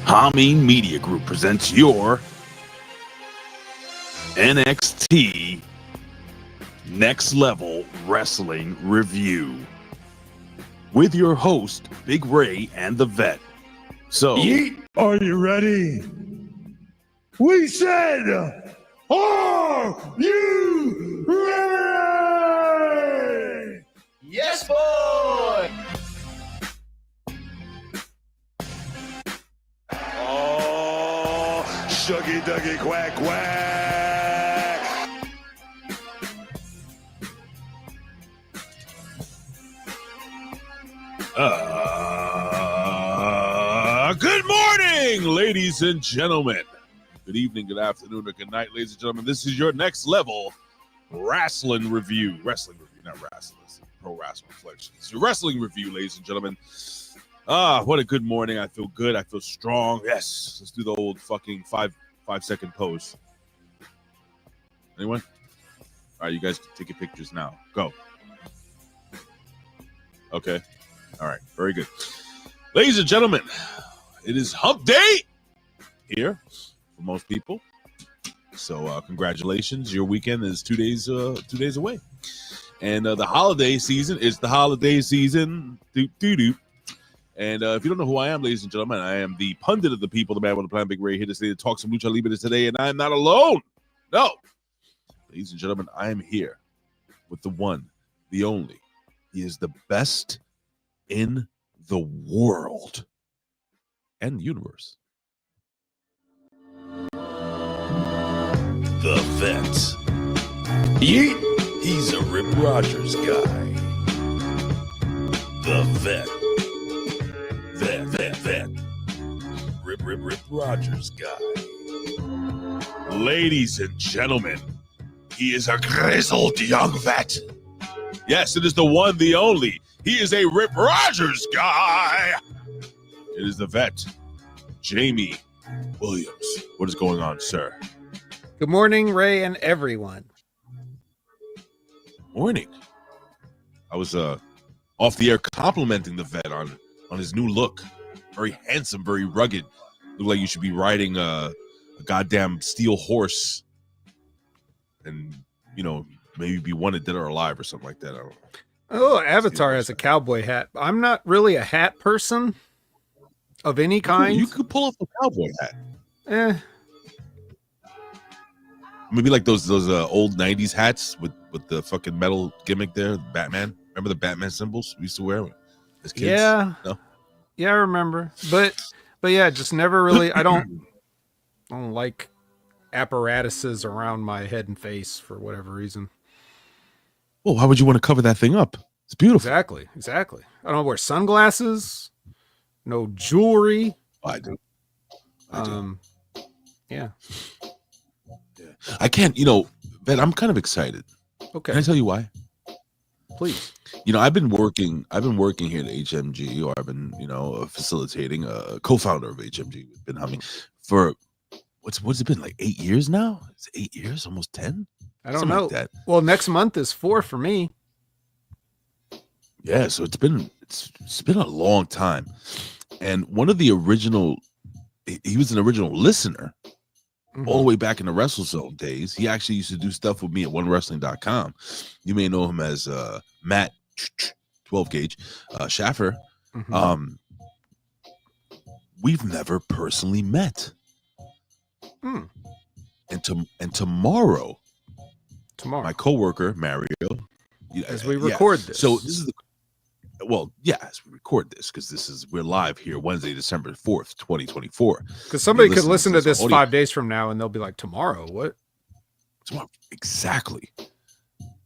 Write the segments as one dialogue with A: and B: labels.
A: Hameen Media Group presents your NXT Next Level Wrestling Review with your host, Big Ray and the Vet. So,
B: are you ready? We said, are you ready?
C: Yes, boy!
B: Oh, shuggy duggy quack quack.
A: Good morning, ladies and gentlemen. Good evening, good afternoon, or good night, ladies and gentlemen. This is your Next Level Wrestling Review. Wrestling Review, not wrestling. Pro Wrestling Reflections. It's your wrestling review, ladies and gentlemen. What a good morning. I feel good. I feel strong. Yes. Let's do the old fucking five-second pose. Anyone? All right, you guys can take your pictures now. Go. Okay. All right. Very good. Ladies and gentlemen, it is hump day here for most people. So congratulations. Your weekend is 2 days away. And the holiday season is the holiday season. Doo-doo-doo. And if you don't know who I am, ladies and gentlemen, I am the pundit of the people, the man with the plan, Big Ray, here to say to talk some Lucha Libre today, and I am not alone. No. Ladies and gentlemen, I am here with the one, the only. He is the best in the world and the universe. The Vet.
B: Yeet.
A: He's a Rip Rogers guy. The Vet. Vet. Rip Rogers guy. Ladies and gentlemen, he is a grizzled young vet. Yes, it is the one, the only. He is a Rip Rogers guy. It is the Vet, Jamie Williams. What is going on, sir?
D: Good morning, Ray and everyone.
A: Morning. I was off the air complimenting the Vet on his new look. Very handsome, very rugged. Look like you should be riding a goddamn steel horse, and maybe be wanted dead or alive or something like that. I don't know.
D: Oh, Avatar has a cowboy hat. I'm not really a hat person of any kind.
A: You could pull off a cowboy hat. Maybe like those old 90s hats with the fucking metal gimmick there, Batman. Remember the Batman symbols we used to wear as kids?
D: Yeah.
A: No?
D: Yeah, I remember. But yeah, just never really I don't like apparatuses around my head and face for whatever reason.
A: Well, why would you want to cover that thing up? It's beautiful.
D: Exactly. I don't wear sunglasses, no jewelry.
A: I do.
D: Yeah.
A: I can't, Ben, I'm kind of excited.
D: Okay.
A: Can I tell you why?
D: Please.
A: I've been working here at HMG, or I've been, facilitating, co-founder of HMG. We've been humming for what's it been, like 8 years now? It's 8 years, almost 10.
D: I don't
A: Something
D: know.
A: like that.
D: Well, next month is 4 for me.
A: Yeah, so it's been a long time. And one of the original, he was an original listener.
D: Mm-hmm.
A: All the way back in the WrestleZone days. He actually used to do stuff with me at OneWrestling.com. You may know him as Matt 12 Gauge Schaffer.
D: Mm-hmm.
A: We've never personally met.
D: Mm.
A: And tomorrow, my coworker Mario,
D: as we record this.
A: So this is as we record this, because we're live here Wednesday, December 4th, 2024.
D: Because somebody could listen to this 5 days from now and they'll be like, tomorrow, what?
A: Tomorrow, exactly.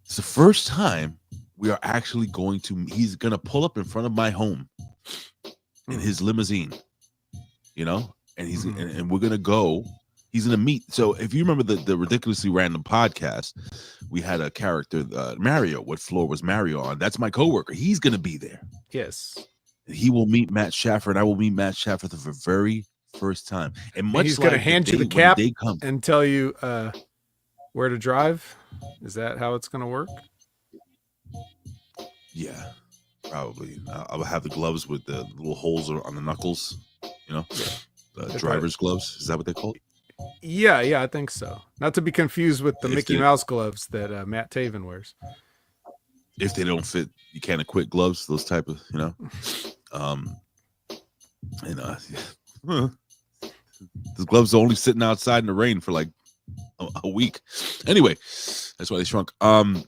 A: It's the first time we are actually he's going to pull up in front of my home in his limousine, and he's and we're going to go. He's going to meet. So if you remember the Ridiculously Random podcast, we had a character, Mario. What floor was Mario on? That's my coworker. He's going to be there.
D: Yes.
A: He will meet Matt Schaffer, and I will meet Matt Schaffer for the very first time. And
D: he's going to hand you the cap and tell you where to drive. Is that how it's going to work?
A: Yeah, probably. I'll have the gloves with the little holes on the knuckles. Yeah. driver's gloves. Is that what they call it?
D: Yeah, I think so. Not to be confused with the
A: If
D: Mickey
A: they-
D: Mouse gloves that Matt Taven wears.
A: If they don't fit, you can't acquit gloves. Those type of, the gloves are only sitting outside in the rain for like a week. Anyway, that's why they shrunk. And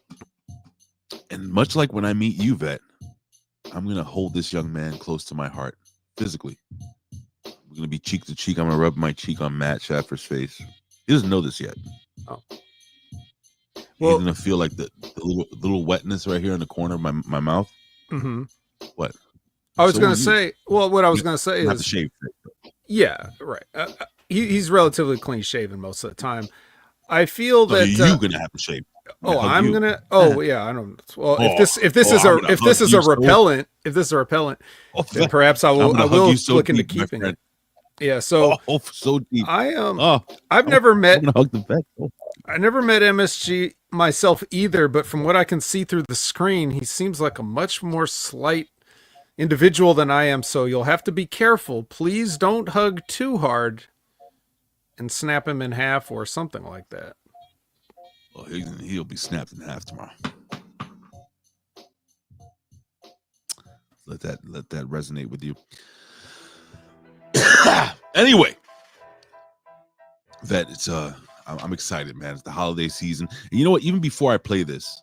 A: much like when I meet you, Vet, I'm gonna hold this young man close to my heart physically. We're gonna be cheek to cheek. I'm gonna rub my cheek on Matt Schaffer's face. He doesn't know this yet.
D: Oh.
A: Well, he's gonna feel like the little wetness right here in the corner of my mouth.
D: Mm-hmm.
A: What?
D: I was gonna say. Well, what I was gonna say
A: Not
D: is,
A: the shave.
D: yeah, right. He's relatively clean shaven most of the time. I feel that
A: you're gonna have to shave.
D: I'm gonna. Oh yeah, I don't. Well, if this is a repellent, then perhaps I will look into keeping it. Yeah. So
A: so deep.
D: I've never met MSG myself either, but from what I can see through the screen, he seems like a much more slight individual than I am. So you'll have to be careful. Please don't hug too hard and snap him in half or something like that.
A: Well, he'll be snapped in half tomorrow. Let that resonate with you. Anyway, Vet, it's I'm excited, man. It's the holiday season. And you know what? Even before I play this,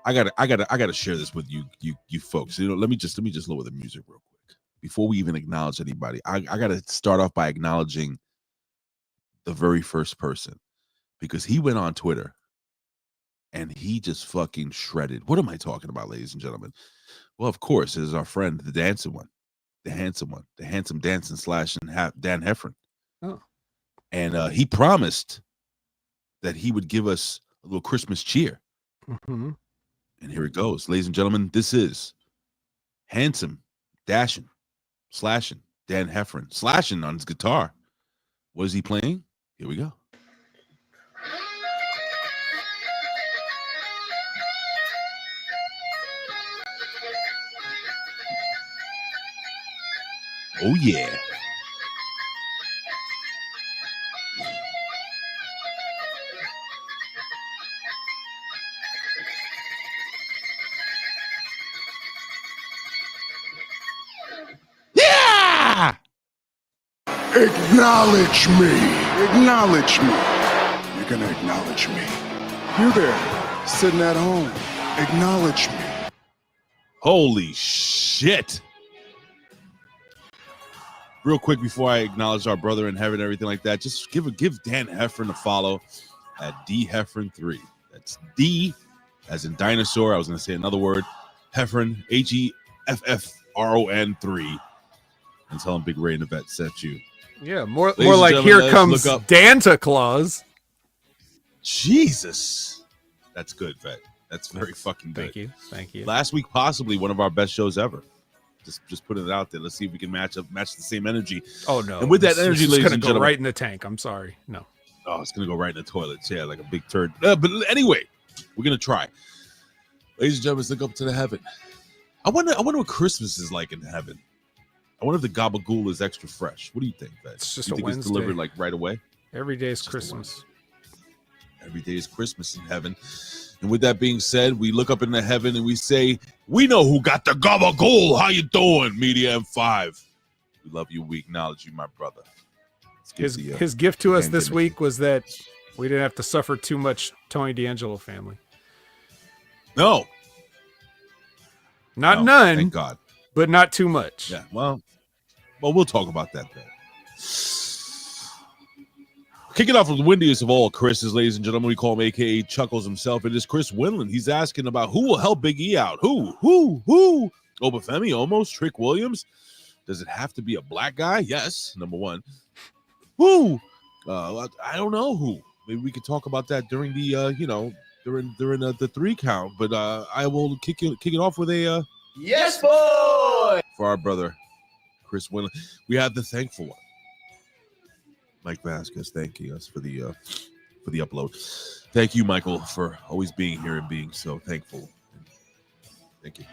A: I gotta share this with you folks. Let me just lower the music real quick before we even acknowledge anybody. I gotta start off by acknowledging the very first person, because he went on Twitter and he just fucking shredded. What am I talking about, ladies and gentlemen? Well, of course, it is our friend, the dancing one, the handsome one, the handsome dancing Dan Heffron.
D: Oh.
A: And he promised that he would give us a little Christmas cheer.
D: Mm-hmm.
A: And here it goes. Ladies and gentlemen, this is handsome, dashing, slashing, Dan Heffron, slashing on his guitar. What is he playing? Here we go. Oh, yeah. Yeah!
B: Acknowledge me. Acknowledge me. You're going to acknowledge me. You there, sitting at home. Acknowledge me.
A: Holy shit. Real quick before I acknowledge our brother in heaven and everything like that, just give Dan Heffron a follow at DHeffron3. That's D as in dinosaur. I was going to say another word. Heffron, HEFFRON 3. And tell him Big Ray and the Vet sent you.
D: Yeah, more like here comes Santa Claus.
A: Jesus. That's good, Vet. That's very fucking good.
D: Thank you.
A: Last week, possibly one of our best shows ever. Just putting it out there. Let's see if we can match the same energy.
D: Oh no!
A: And with that energy, ladies and gentlemen,
D: right in the tank. I'm sorry. No.
A: Oh, it's gonna go right in the toilet. Yeah, like a big turd. But anyway, we're gonna try. Ladies and gentlemen, let's look up to the heaven. I wonder what Christmas is like in heaven. I wonder if the gabagool is extra fresh. What do you think, Vet?
D: It's just
A: you think it's delivered like right away?
D: Every day is Christmas.
A: Every day is Christmas in heaven. And with that being said, we look up into heaven and we say, we know who got the gabagool. How you doing, Media M5? We love you. We acknowledge you, my brother.
D: His gift to us this week was that we didn't have to suffer too much Tony D'Angelo family.
A: No.
D: Not none.
A: Thank God.
D: But not too much.
A: Yeah, well, we'll talk about that then. Kicking off with the windiest of all Chris's, ladies and gentlemen, we call him AKA Chuckles himself. It is Chris Winland. He's asking about who will help Big E out. Who? Obafemi, almost. Trick Williams. Does it have to be a black guy? Yes, number one. Who? I don't know who. Maybe we could talk about that during the during the 3 count. But I will kick it off with a
C: yes, boy,
A: for our brother Chris Winland. We have the thankful one, Mike Vasquez, thanking us for the upload. Thank you, Michael, for always being here and being so thankful. Thank you.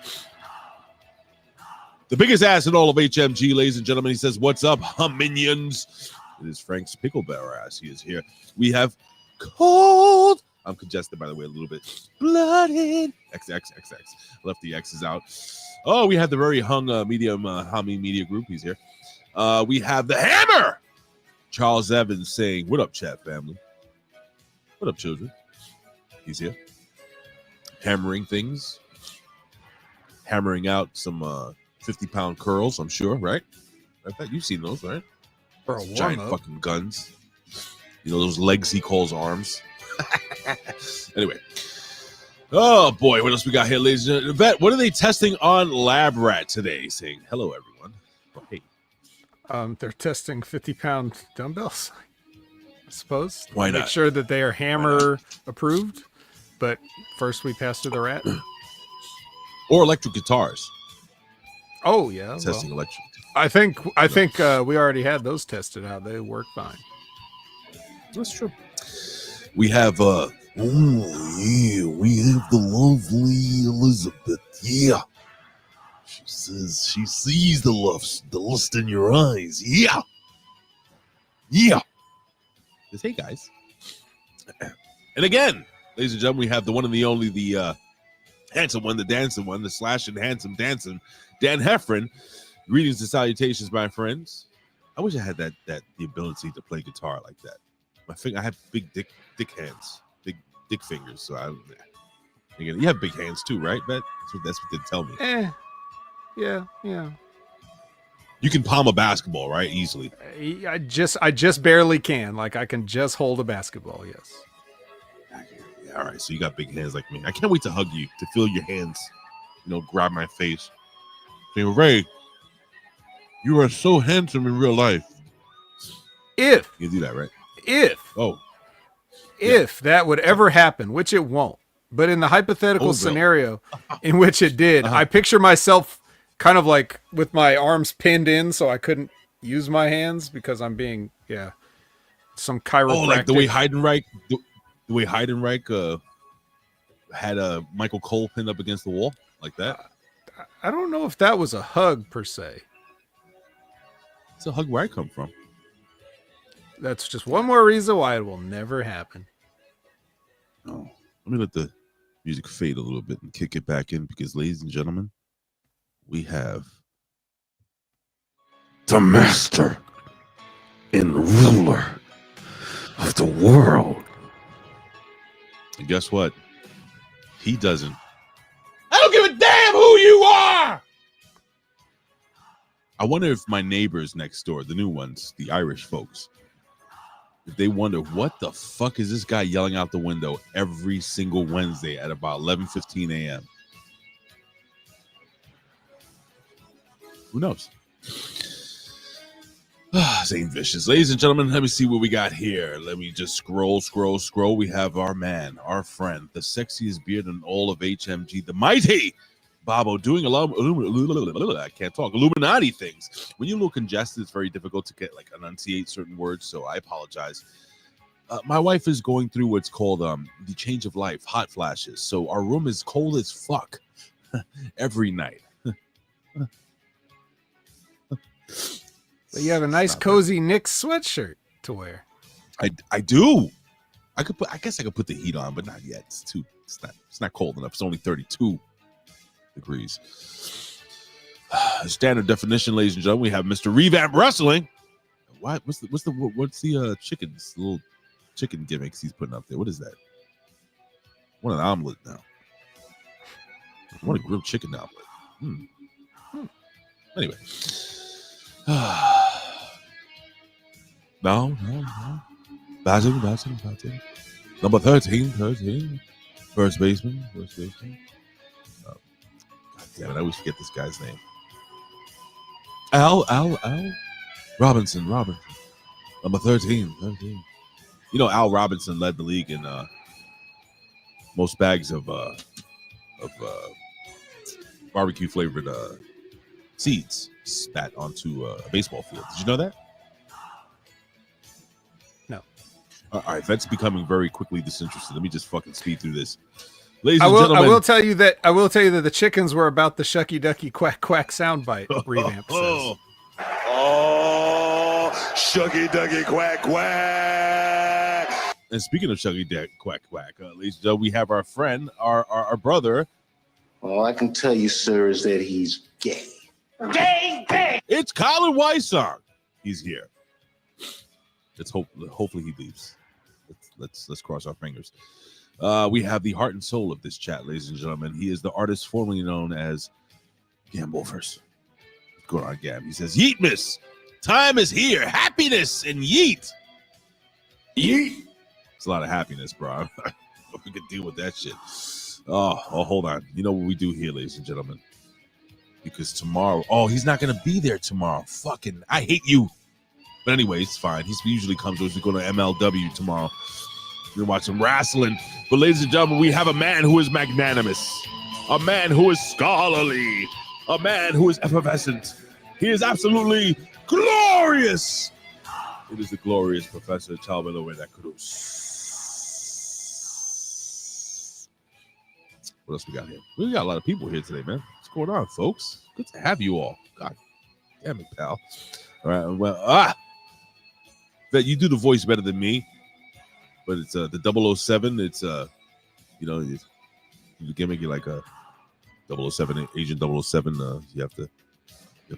A: The biggest ass in all of HMG, ladies and gentlemen. He says, "What's up, minions?" It is Frank's picklebear ass. He is here. We have cold. I'm congested, by the way, a little bit. Blooded. XXXX. Left the X's out. Oh, we have the very medium Hami Media Group. He's here. We have the Hammer. Charles Evans saying, "What up, chat family? What up, children?" He's here. Hammering things. Hammering out some 50-pound curls, I'm sure, right? I bet you've seen those, right?
D: For a
A: Giant
D: warm-up.
A: fucking guns. You know, those legs he calls arms. Anyway. Oh, boy. What else we got here, ladies and gentlemen? Vet, what are they testing on Lab Rat today? Saying, hello, everyone. Oh, hey.
D: They're testing 50-pound dumbbells, I suppose.
A: Why not?
D: Make sure that they are Hammer approved. But first we pass through the rat.
A: Or electric guitars.
D: Oh, yeah.
A: Testing
D: well,
A: electric.
D: I think we already had those tested out. They work fine.
A: That's true. We have we have the lovely Elizabeth. Yeah. She says she sees the lust in your eyes. Yeah. Yeah. Says, hey guys. And again, ladies and gentlemen, we have the one and the only, the handsome one, the dancing one, the slashing handsome dancing Dan Heffron. Greetings and salutations, my friends. I wish I had the ability to play guitar like that. I have big dick hands, big dick fingers. So you have big hands too, right? That's what they tell me.
D: Yeah.
A: You can palm a basketball, right? Easily.
D: I just barely can. Like I can just hold a basketball. Yes.
A: Yeah, all right. So you got big hands like me. I can't wait to hug you, to feel your hands, grab my face. Say, Ray, you are so handsome in real life.
D: If
A: You do that, right?
D: If that would ever happen, which it won't, but in the hypothetical scenario in which it did, I picture myself kind of like with my arms pinned in so I couldn't use my hands because I'm being, some chiropractic.
A: Oh, like the way Heidenreich, had Michael Cole pinned up against the wall, like that.
D: I don't know if that was a hug per se.
A: It's a hug where I come from.
D: That's just one more reason why it will never happen.
A: Oh, let me let the music fade a little bit and kick it back in because, ladies and gentlemen, we have
B: The master and ruler of the world.
A: And guess what? He doesn't. I don't give a damn who you are! I wonder if my neighbors next door, the new ones, the Irish folks, if they wonder what the fuck is this guy yelling out the window every single Wednesday at about 11:15 a.m. Who knows? Zane Vicious. Ladies and gentlemen, let me see what we got here. Let me just scroll. We have our man, our friend, the sexiest beard in all of HMG, the mighty Bobo, doing a lot of I can't talk Illuminati things. When you're a little congested, it's very difficult to enunciate certain words, so I apologize. My wife is going through what's called the change of life, hot flashes. So our room is cold as fuck every night.
D: But you have a nice cozy Knicks sweatshirt to wear.
A: I do. I guess I could put the heat on, but not yet. It's not cold enough. It's only 32 degrees. Standard definition, ladies and gentlemen. We have Mr. Revamp Wrestling. What's the chickens? Little chicken gimmicks he's putting up there. What is that? I want an omelet now. I want a grilled chicken omelet. Anyway. No. Batting. Number 13. First baseman. God damn it, I always forget this guy's name. Al Robinson. Number 13. You know, Al Robinson led the league in most bags of barbecue flavored seeds spat onto a baseball field. Did you know that?
D: No.
A: All right, that's becoming very quickly disinterested. Let me just fucking speed through this. Ladies
D: I
A: and
D: will.
A: gentlemen.
D: I will tell you that the chickens were about the shucky ducky quack quack soundbite. Revamp says.
B: Oh, shucky ducky quack quack.
A: And speaking of shucky ducky quack quack, ladies and gentlemen, we have our friend, our brother.
E: All I can tell you, sir, is that he's gay. Gay.
A: It's Colin Weissong. He's here. Hopefully he leaves. Let's cross our fingers. We have the heart and soul of this chat, ladies and gentlemen. He is the artist formerly known as Gambovers. What's going on, Gab? He says, "Yeet, miss. Time is here. Happiness and yeet. Yeet." It's a lot of happiness, bro. We can deal with that shit. Oh, hold on. You know what we do here, ladies and gentlemen? Because tomorrow, he's not going to be there tomorrow. Fucking, I hate you. But anyway, it's fine. He usually comes when we go to MLW tomorrow. We're watch some wrestling. But ladies and gentlemen, we have a man who is magnanimous, a man who is scholarly, a man who is effervescent. He is absolutely glorious. It is the glorious Professor Chalvelo Cruz. What else we got here? We got a lot of people here today, man. What's going on, folks? Good to have you all. God damn it, pal. All right, well, that you do the voice better than me, but it's the 007. It's you gimmick you like a 007 Agent 007. You have to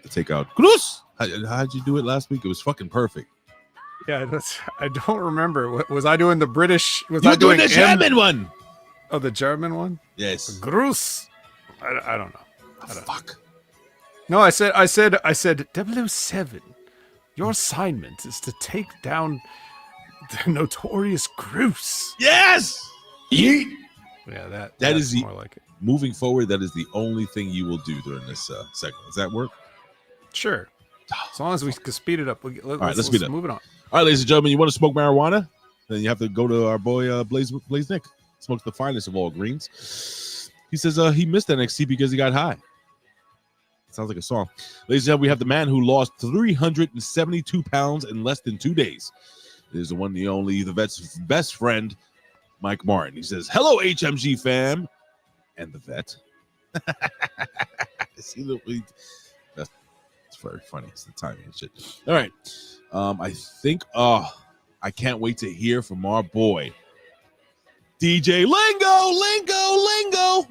A: take out Cruz. How'd you do it last week? It was fucking perfect.
D: Yeah, I don't remember. Was I doing the British? Was
A: you
D: I doing
A: the German one?
D: Oh, the German one?
A: Yes.
D: Grus. I don't know.
A: Fuck.
D: No, I said 007. Your assignment is to take down the notorious Cruz.
A: Yes. Yeet.
D: Yeah,
A: that is
D: more like it.
A: Moving forward, that is the only thing you will do during this segment. Does that work?
D: Sure. As long as we can speed it up. All
A: right, let's speed it up.
D: Move it on.
A: All right, ladies and gentlemen, you want to smoke marijuana? Then you have to go to our boy Blaze Nick. Smokes the finest of all greens. He says he missed NXT because he got high. Sounds like a song. Ladies and gentlemen, we have the man who lost 372 pounds in less than 2 days. It is the one, the only, the vet's best friend, Mike Martin. He says, "Hello, HMG fam," and the vet. See, that's very funny. It's the timing and shit. All right. I think I can't wait to hear from our boy, DJ Lingo,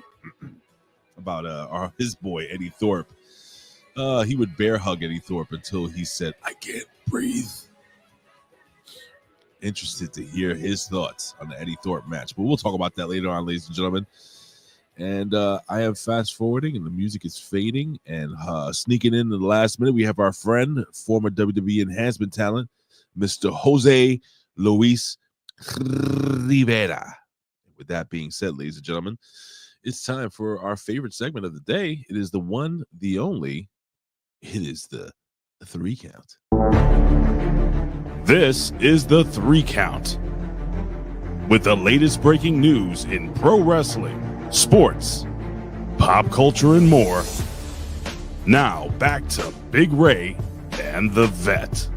A: about his boy Eddy Thorpe. He would bear hug Eddy Thorpe until he said, "I can't breathe." Interested to hear his thoughts on the Eddy Thorpe match, but we'll talk about that later on, ladies and gentlemen. And I am fast forwarding, and the music is fading, and sneaking in the last minute, we have our friend, former WWE enhancement talent, Mr. Jose Luis Rivera. With that being said, ladies and gentlemen, it's time for our favorite segment of the day. It is the one, the only. It is the 3 count. This is the 3 count. With the latest breaking news in pro wrestling, sports, pop culture, and more. Now back to Big Ray and the Vet.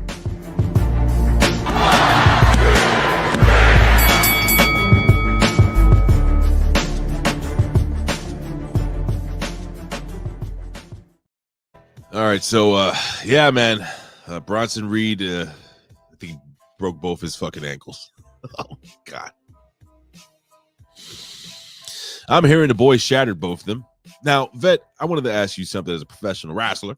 A: All right, so yeah, man, Bronson Reed, I think he broke both his fucking ankles. Oh my God. I'm hearing the boys shattered both of them. Now, Vet, I wanted to ask you something as a professional wrestler.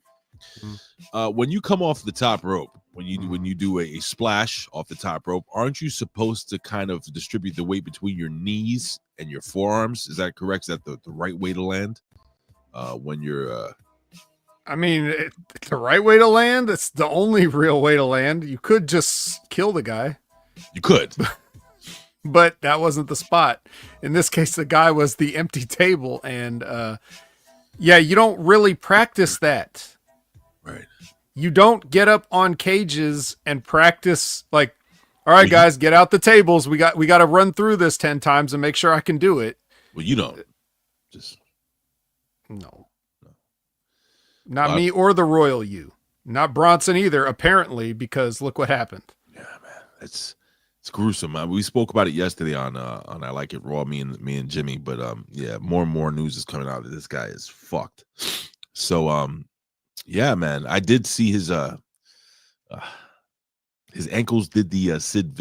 A: When you come off the top rope, when you do a splash off the top rope, aren't you supposed to kind of distribute the weight between your knees and your forearms? Is that correct? Is that the right way to land when you're
D: I mean, it's the right way to land. It's the only real way to land. You could just kill the guy.
A: You could.
D: But that wasn't the spot. In this case, the guy was the empty table. And yeah, you don't really practice that.
A: Right.
D: You don't get up on cages and practice like, all right, guys, get out the tables. We got to run through this 10 times and make sure I can do it.
A: Well, you don't. Just
D: no. Not me or the royal you. Not Bronson either, apparently, because look what happened.
A: Yeah, man. It's gruesome. We spoke about it yesterday on I Like It Raw, me and Jimmy. But yeah, more and more news is coming out that this guy is fucked. So yeah, man, I did see his ankles did the Sid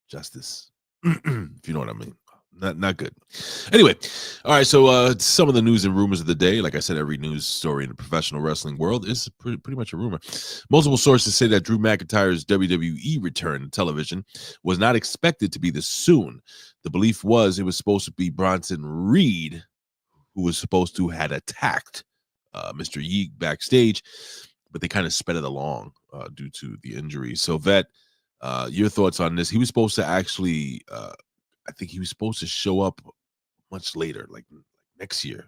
A: Justice, if you know what I mean. Not good. Anyway, all right. So some of the news and rumors of the day. Like I said, every news story in the professional wrestling world is pretty much a rumor. Multiple sources say that Drew McIntyre's WWE return to television was not expected to be this soon. The belief was it was supposed to be Bronson Reed, who was supposed to had attacked Mr. Yeek backstage, but they kind of sped it along due to the injury. So, Vet, your thoughts on this? He was supposed to actually. I think he was supposed to show up much later, like next year,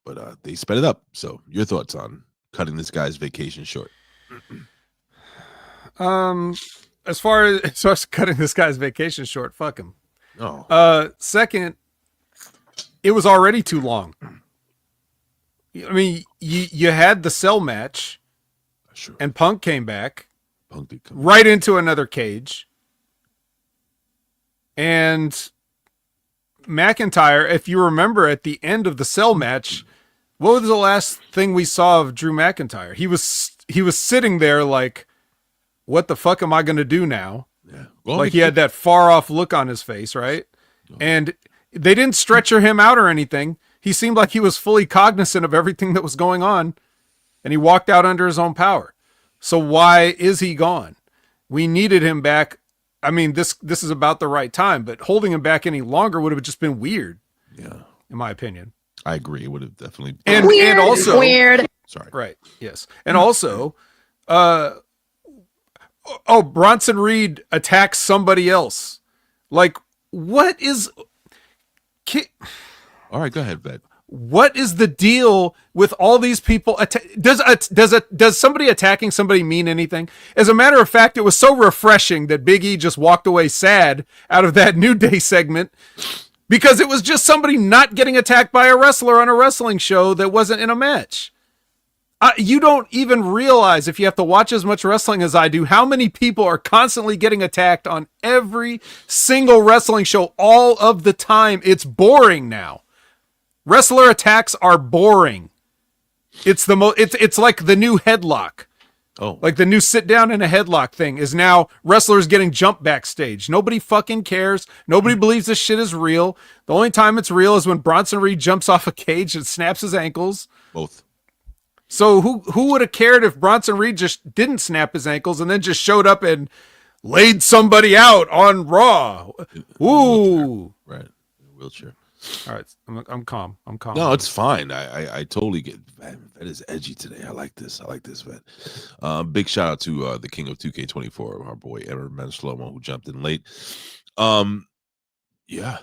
A: but they sped it up. So your thoughts on cutting this guy's vacation short?
D: As far as cutting this guy's vacation short, fuck him.
A: Oh.
D: Second, it was already too long. I mean, you had the cell match,
A: Sure.
D: and Punk came back.
A: Punk did come
D: right into another cage. And McIntyre, if you remember at the end of the cell match, what was the last thing we saw of Drew McIntyre? He was sitting there like, what the fuck am I going to do now?
A: Yeah.
D: Like he had that far off look on his face, right? And they didn't stretcher him out or anything. He seemed like he was fully cognizant of everything that was going on, and he walked out under his own power. So why is he gone? We needed him back. I mean, this is about the right time, but holding him back any longer would have just been weird.
A: Yeah,
D: in my opinion.
A: I agree. It would have definitely
D: and also
C: weird.
A: Sorry.
D: Right. Yes. And also, Bronson Reed attacks somebody else. Like, what is?
A: All right, go ahead, Vet.
D: What is the deal with all these people? Does somebody attacking somebody mean anything? As a matter of fact, it was so refreshing that Big E just walked away sad out of that New Day segment because it was just somebody not getting attacked by a wrestler on a wrestling show that wasn't in a match. You don't even realize, if you have to watch as much wrestling as I do, how many people are constantly getting attacked on every single wrestling show all of the time. It's boring now. Wrestler attacks are boring. It's like the new headlock.
A: Oh,
D: like the new sit down in a headlock thing is now wrestlers getting jumped backstage. Nobody fucking cares. Nobody believes this shit is real. The only time it's real is when Bronson Reed jumps off a cage and snaps his ankles.
A: Both.
D: So who would have cared if Bronson Reed just didn't snap his ankles and then just showed up and laid somebody out on Raw? Ooh.
A: Right. Wheelchair.
D: All right, I'm calm.
A: No, it's fine. I totally get. Man, that is edgy today. I like this, man. Big shout out to the king of 2K24, our boy Aaron Menschlomo, who jumped in late. Yeah,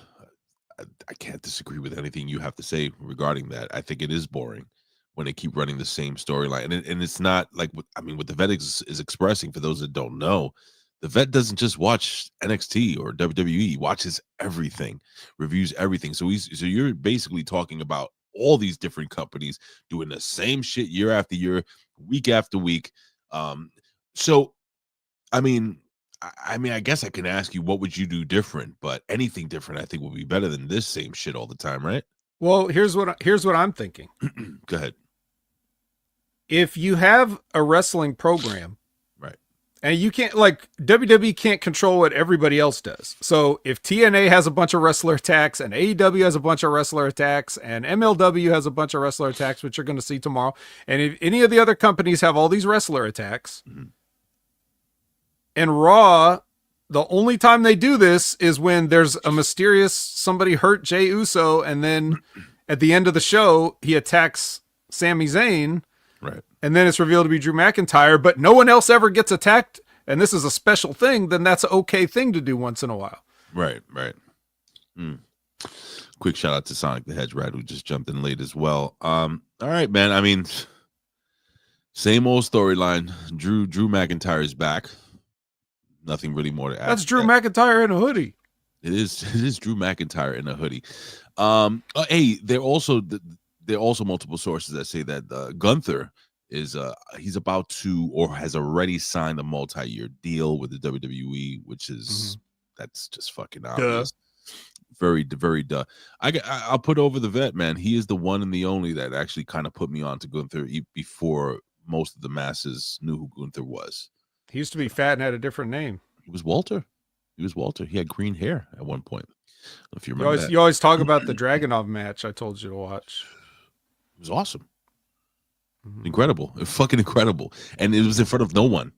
A: I can't disagree with anything you have to say regarding that. I think it is boring when they keep running the same storyline, and it's not like what the Vet is expressing. For those that don't know, the Vet doesn't just watch NXT or WWE. He watches everything, reviews everything. So you're basically talking about all these different companies doing the same shit year after year, week after week. So, I guess I can ask you, what would you do different? But anything different, I think, would be better than this same shit all the time, right?
D: Well, here's what I'm thinking.
A: Go ahead.
D: If you have a wrestling program, and you can't, like, WWE can't control what everybody else does. So if TNA has a bunch of wrestler attacks and AEW has a bunch of wrestler attacks and MLW has a bunch of wrestler attacks, which you're going to see tomorrow, and if any of the other companies have all these wrestler attacks, and Raw, the only time they do this is when there's a mysterious somebody hurt Jey Uso, and then at the end of the show, he attacks Sami Zayn.
A: Right.
D: And then it's revealed to be Drew McIntyre, but no one else ever gets attacked, and this is a special thing, then that's an okay thing to do once in a while.
A: Right. Quick shout out to Sonic the Hedge Rat, who just jumped in late as well. All right, man. Same old storyline. Drew McIntyre is back. Nothing really more to add.
D: That's Drew McIntyre in a hoodie.
A: It is Drew McIntyre in a hoodie. Hey, there are also multiple sources that say that Gunther is he's about to or has already signed a multi-year deal with the WWE, which is that's just fucking obvious. Very duh. I'll put over the vet, man. He is the one and the only that actually kind of put me on to Gunther before most of the masses knew who Gunther was.
D: He used to be fat and had a different name.
A: He was Walter. He had green hair at one point. If you remember,
D: you always talk about the Dragunov match I told you to watch.
A: It was awesome. Incredible. Fucking incredible. And it was in front of no one.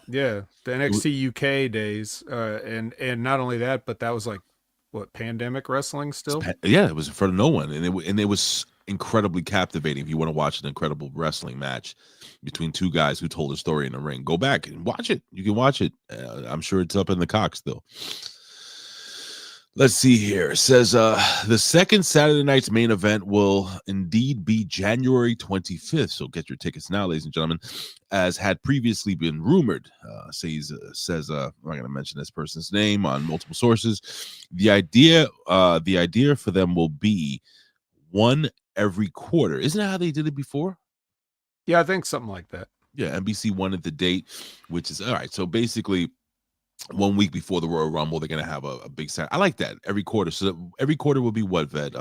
D: Yeah, the NXT UK days, and not only that, but that was like what, pandemic wrestling still.
A: Yeah, it was in front of no one, and it was incredibly captivating. If you want to watch an incredible wrestling match between two guys who told a story in the ring, go back and watch it. You can watch it. I'm sure it's up in the cock still. Let's see here. It says the second Saturday night's main event will indeed be January 25th. So get your tickets now, ladies and gentlemen, as had previously been rumored. Says I'm not going to mention this person's name on multiple sources. The idea for them will be one every quarter. Isn't that how they did it before?
D: Yeah, I think something like that.
A: Yeah, NBC wanted the date, which is all right. So basically, 1 week before the Royal Rumble, they're gonna have a big set. I like that every quarter. So every quarter will be what, Vet?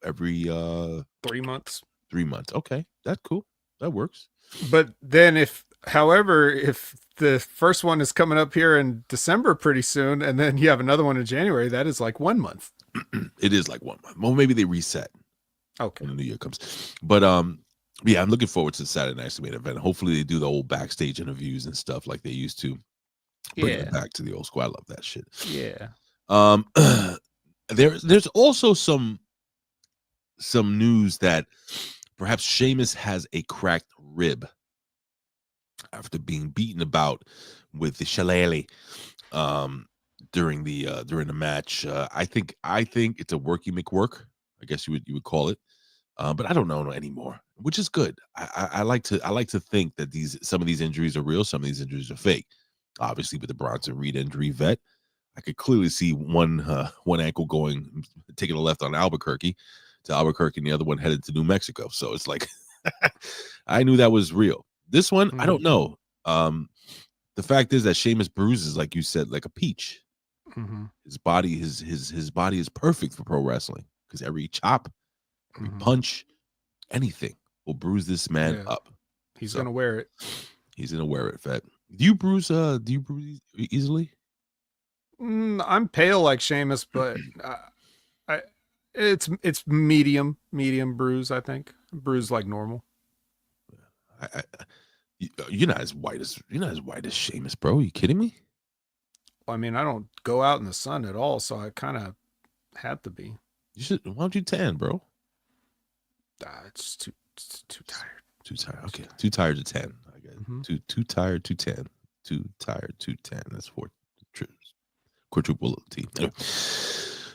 A: Every
D: 3 months.
A: 3 months. Okay, that's cool. That works.
D: But then if the first one is coming up here in December pretty soon, and then you have another one in January, that is like 1 month.
A: It is like 1 month. Well, maybe they reset.
D: Okay.
A: When the new year comes. But yeah, I'm looking forward to the Saturday night's main event. Hopefully they do the old backstage interviews and stuff like they used to. Bring it back to the old school. I love that shit.
D: Yeah.
A: There's also some news that perhaps Sheamus has a cracked rib after being beaten about with the shillelagh during the match. I think it's a worky McWork, I guess you would call it. But I don't know anymore, which is good. I like to think that some of these injuries are real, some of these injuries are fake. Obviously, with the Bronson Reed injury, Vet, I could clearly see one ankle taking a left on Albuquerque to Albuquerque, and the other one headed to New Mexico. So it's like I knew that was real. This one, I don't know. The fact is that Sheamus bruises, like you said, like a peach. His body is perfect for pro wrestling because every chop, every punch, anything will bruise this man up.
D: He's gonna wear it.
A: He's gonna wear it, Vet. Do you bruise easily?
D: I'm pale like Sheamus, but it's medium bruise. I think bruise like normal.
A: You're not as white as Sheamus, bro. Are you kidding me?
D: Well, I mean, I don't go out in the sun at all, so I kind of had to be.
A: You should. Why don't you tan, bro?
D: It's too tired.
A: Too tired. Okay. Too tired to tan. I get too tired to tan. Too tired to tan. That's quadruple T. Anyway,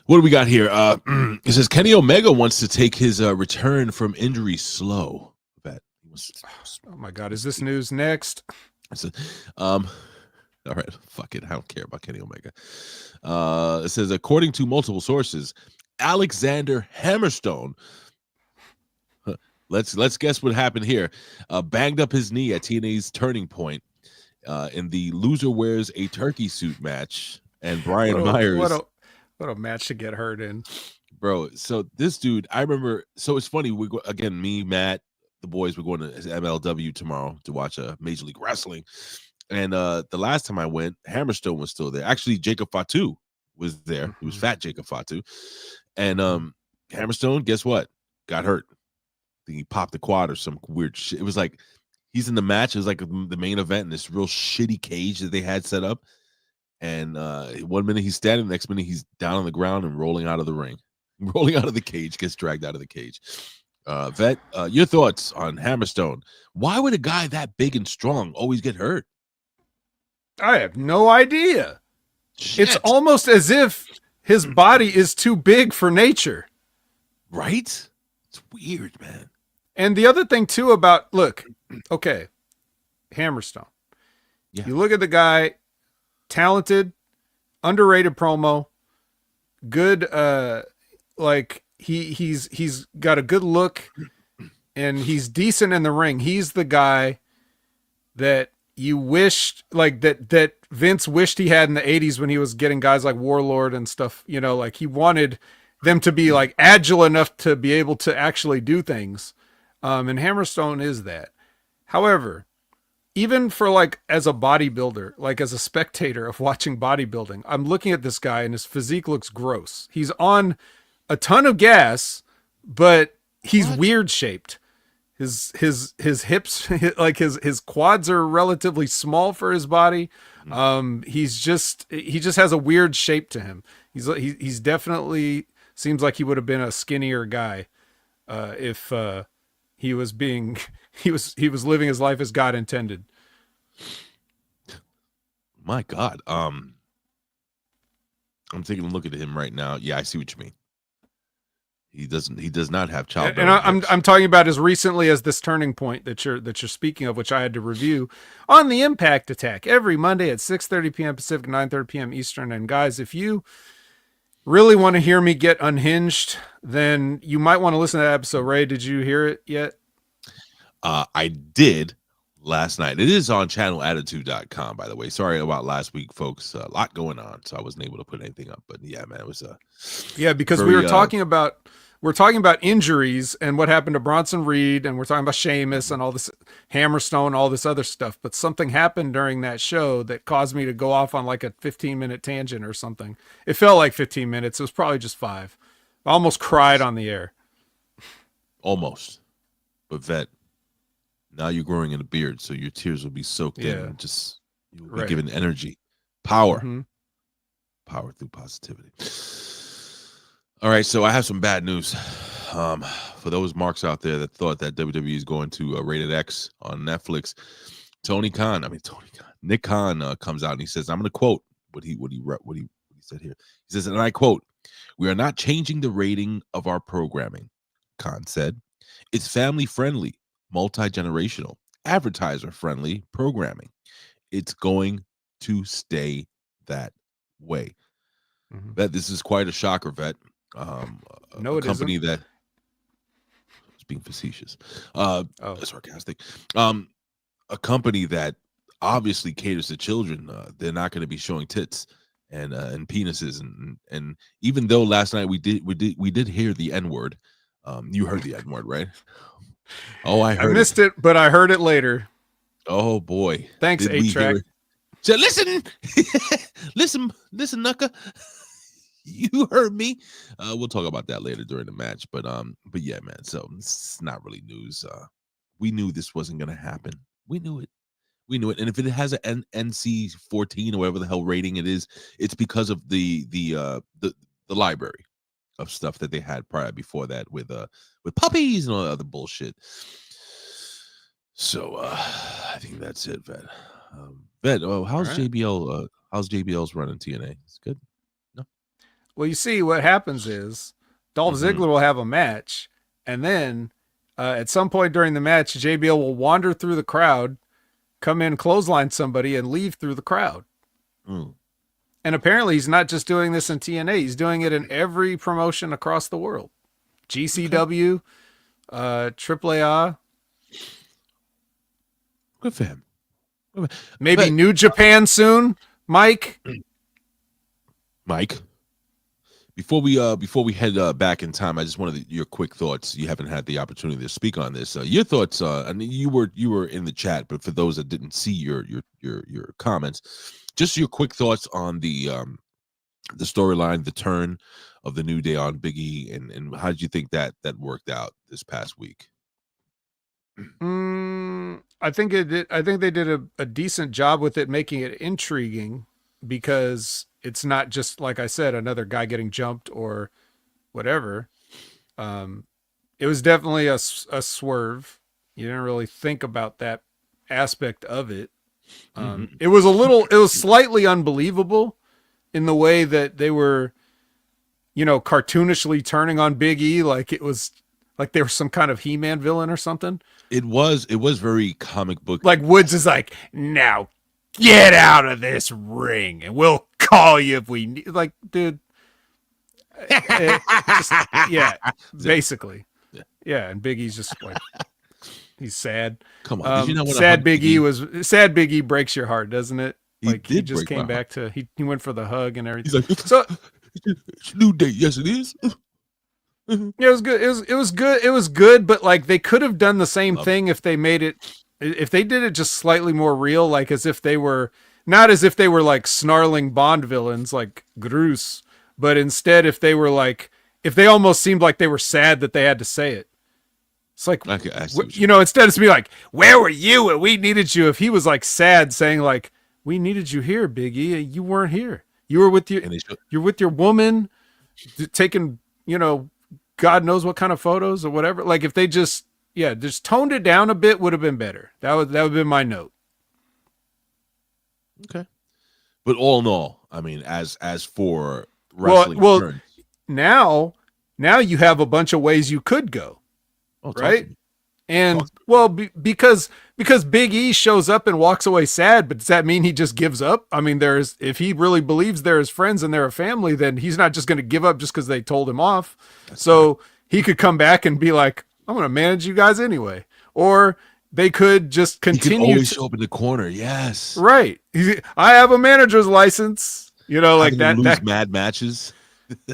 A: what do we got here? It says Kenny Omega wants to take his return from injury slow.
D: Oh my God, is this news next?
A: So, all right, fuck it. I don't care about Kenny Omega. It says, according to multiple sources, Alexander Hammerstone. Let's guess what happened here. Banged up his knee at TNA's Turning Point in the Loser Wears a Turkey Suit match, and Brian Myers.
D: What a match to get hurt in,
A: bro. So this dude, I remember. So it's funny. We go again. Me, Matt, the boys. We're going to MLW tomorrow to watch Major League Wrestling. And the last time I went, Hammerstone was still there. Actually, Jacob Fatu was there. It was Fat Jacob Fatu. And Hammerstone, guess what? Got hurt. I think he popped the quad or some weird shit. It was like he's in the match. It was like the main event in this real shitty cage that they had set up. And 1 minute he's standing, the next minute he's down on the ground and rolling out of the ring. Rolling out of the cage, gets dragged out of the cage. Vet, your thoughts on Hammerstone? Why would a guy that big and strong always get hurt?
D: I have no idea.
A: Shit.
D: It's almost as if his body is too big for nature.
A: Right? It's weird, man.
D: And the other thing too about, look, okay, Hammerstone.
A: Yeah.
D: You look at the guy, talented, underrated promo, good, like he's got a good look. and he's decent in the ring. He's the guy that you wished, like that Vince wished he had in the 80s when he was getting guys like Warlord and stuff, you know, like he wanted them to be like agile enough to be able to actually do things. And Hammerstone is that. However, even for like as a bodybuilder, like as a spectator of watching bodybuilding, I'm looking at this guy and his physique looks gross. He's on a ton of gas, but he's weird shaped. His hips, like his quads are relatively small for his body. He just has a weird shape to him. He's definitely seems like he would have been a skinnier guy if he was living his life as God intended.
A: My God. I'm taking a look at him right now. Yeah, I see what you mean. He does not have child.
D: And I'm talking about as recently as this turning point that you're speaking of, which I had to review on the Impact Attack every Monday at 6:30 p.m. Pacific, 9:30 p.m. Eastern. And guys, if you really want to hear me get unhinged, then you might want to listen to that episode. Ray, did you hear it yet?
A: I did last night. It is on channelattitude.com, by the way. Sorry about last week, folks. A lot going on, so I wasn't able to put anything up. But yeah, man, it was
D: because we were talking about injuries and what happened to Bronson Reed, and we're talking about Sheamus and all this Hammerstone, all this other stuff. But something happened during that show that caused me to go off on like a 15-minute tangent or something. It felt like 15 minutes. It was probably just 5. I almost cried on the air.
A: Almost. But Vet, now you're growing in a beard, so your tears will be soaked in and just you'll be given energy, power, power through positivity. All right, so I have some bad news for those marks out there that thought that WWE is going to Rated X on Netflix. Nick Khan comes out and he says, I'm going to quote what he said here. He says, and I quote, "We are not changing the rating of our programming," Khan said. "It's family friendly, multi-generational, advertiser friendly programming. It's going to stay that way." Vet, this is quite a shocker, Vet.
D: No,
A: a company that was being facetious, sarcastic. A company that obviously caters to children. They're not going to be showing tits and penises, and even though last night we did hear the N-word. You heard the N-word, right? Oh, I
D: missed it, but I heard it later.
A: Oh boy!
D: Thanks, 8-Track.
A: So listen, listen, Nucka. You heard me. We'll talk about that later during the match, but yeah, man. So it's not really news. We knew this wasn't gonna happen. We knew it. And if it has an NC-14 or whatever the hell rating it is, it's because of the library of stuff that they had prior before that with puppies and all that other bullshit. So I think that's it, Vet. Vet, how's right. JBL? How's JBL's running TNA? It's good. No.
D: Well, you see, what happens is Dolph Ziggler will have a match, and then at some point during the match, JBL will wander through the crowd, come in, clothesline somebody, and leave through the crowd. And apparently he's not just doing this in TNA. He's doing it in every promotion across the world. GCW, AAA.
A: Good for him.
D: Maybe New Japan soon, Mike.
A: Before we head back in time, I just wanted your quick thoughts. You haven't had the opportunity to speak on this. Your thoughts. I mean, you were in the chat, but for those that didn't see your comments, just your quick thoughts on the storyline, the turn of the New Day on Big E, and how did you think that worked out this past week?
D: I think it did. I think they did a decent job with it, making it intriguing, because it's not just, like I said, another guy getting jumped or whatever. It was definitely a swerve. You didn't really think about that aspect of it. It was slightly unbelievable in the way that they were, cartoonishly turning on Big E, like it was like they were some kind of He-Man villain or something.
A: It was very comic book.
D: Like Woods is like, "Now get out of this ring and we'll call you if we need." Like, dude, basically. Yeah, and Big E's just like he's sad.
A: Come on, did you not want to
D: sad
A: hug
D: Big E was sad. Big E breaks your heart, doesn't it?
A: He
D: Like he
A: did
D: just
A: break my
D: came back to he went for the hug and everything.
A: He's like,
D: So
A: it's a new day. Yes, it is.
D: yeah, it was good. It was good. It was good, but like they could have done the same
A: Love
D: thing if they made it, if they did it just slightly more real, like as if they were not as if they were like snarling Bond villains like Grus, but instead if they were like if they almost seemed like they were sad that they had to say it. It's like instead of me like, where were you when we needed you? If he was like sad, saying like, we needed you here, Big E, you weren't here. You were with you're with your woman, taking God knows what kind of photos or whatever. Like if they just toned it down a bit would have been better. That would have been my note.
A: Okay. But all in all, I mean, as for wrestling turns,
D: now you have a bunch of ways you could go. Right? And because Big E shows up and walks away sad, but does that mean he just gives up? I mean, if he really believes they're his friends and they're a family, then he's not just going to give up just because they told him off. So he could come back and be like, I'm going to manage you guys anyway. Or they could just continue.
A: He could always show up in the corner. Yes.
D: Right. I have a manager's license. Like that.
A: Lose mad matches.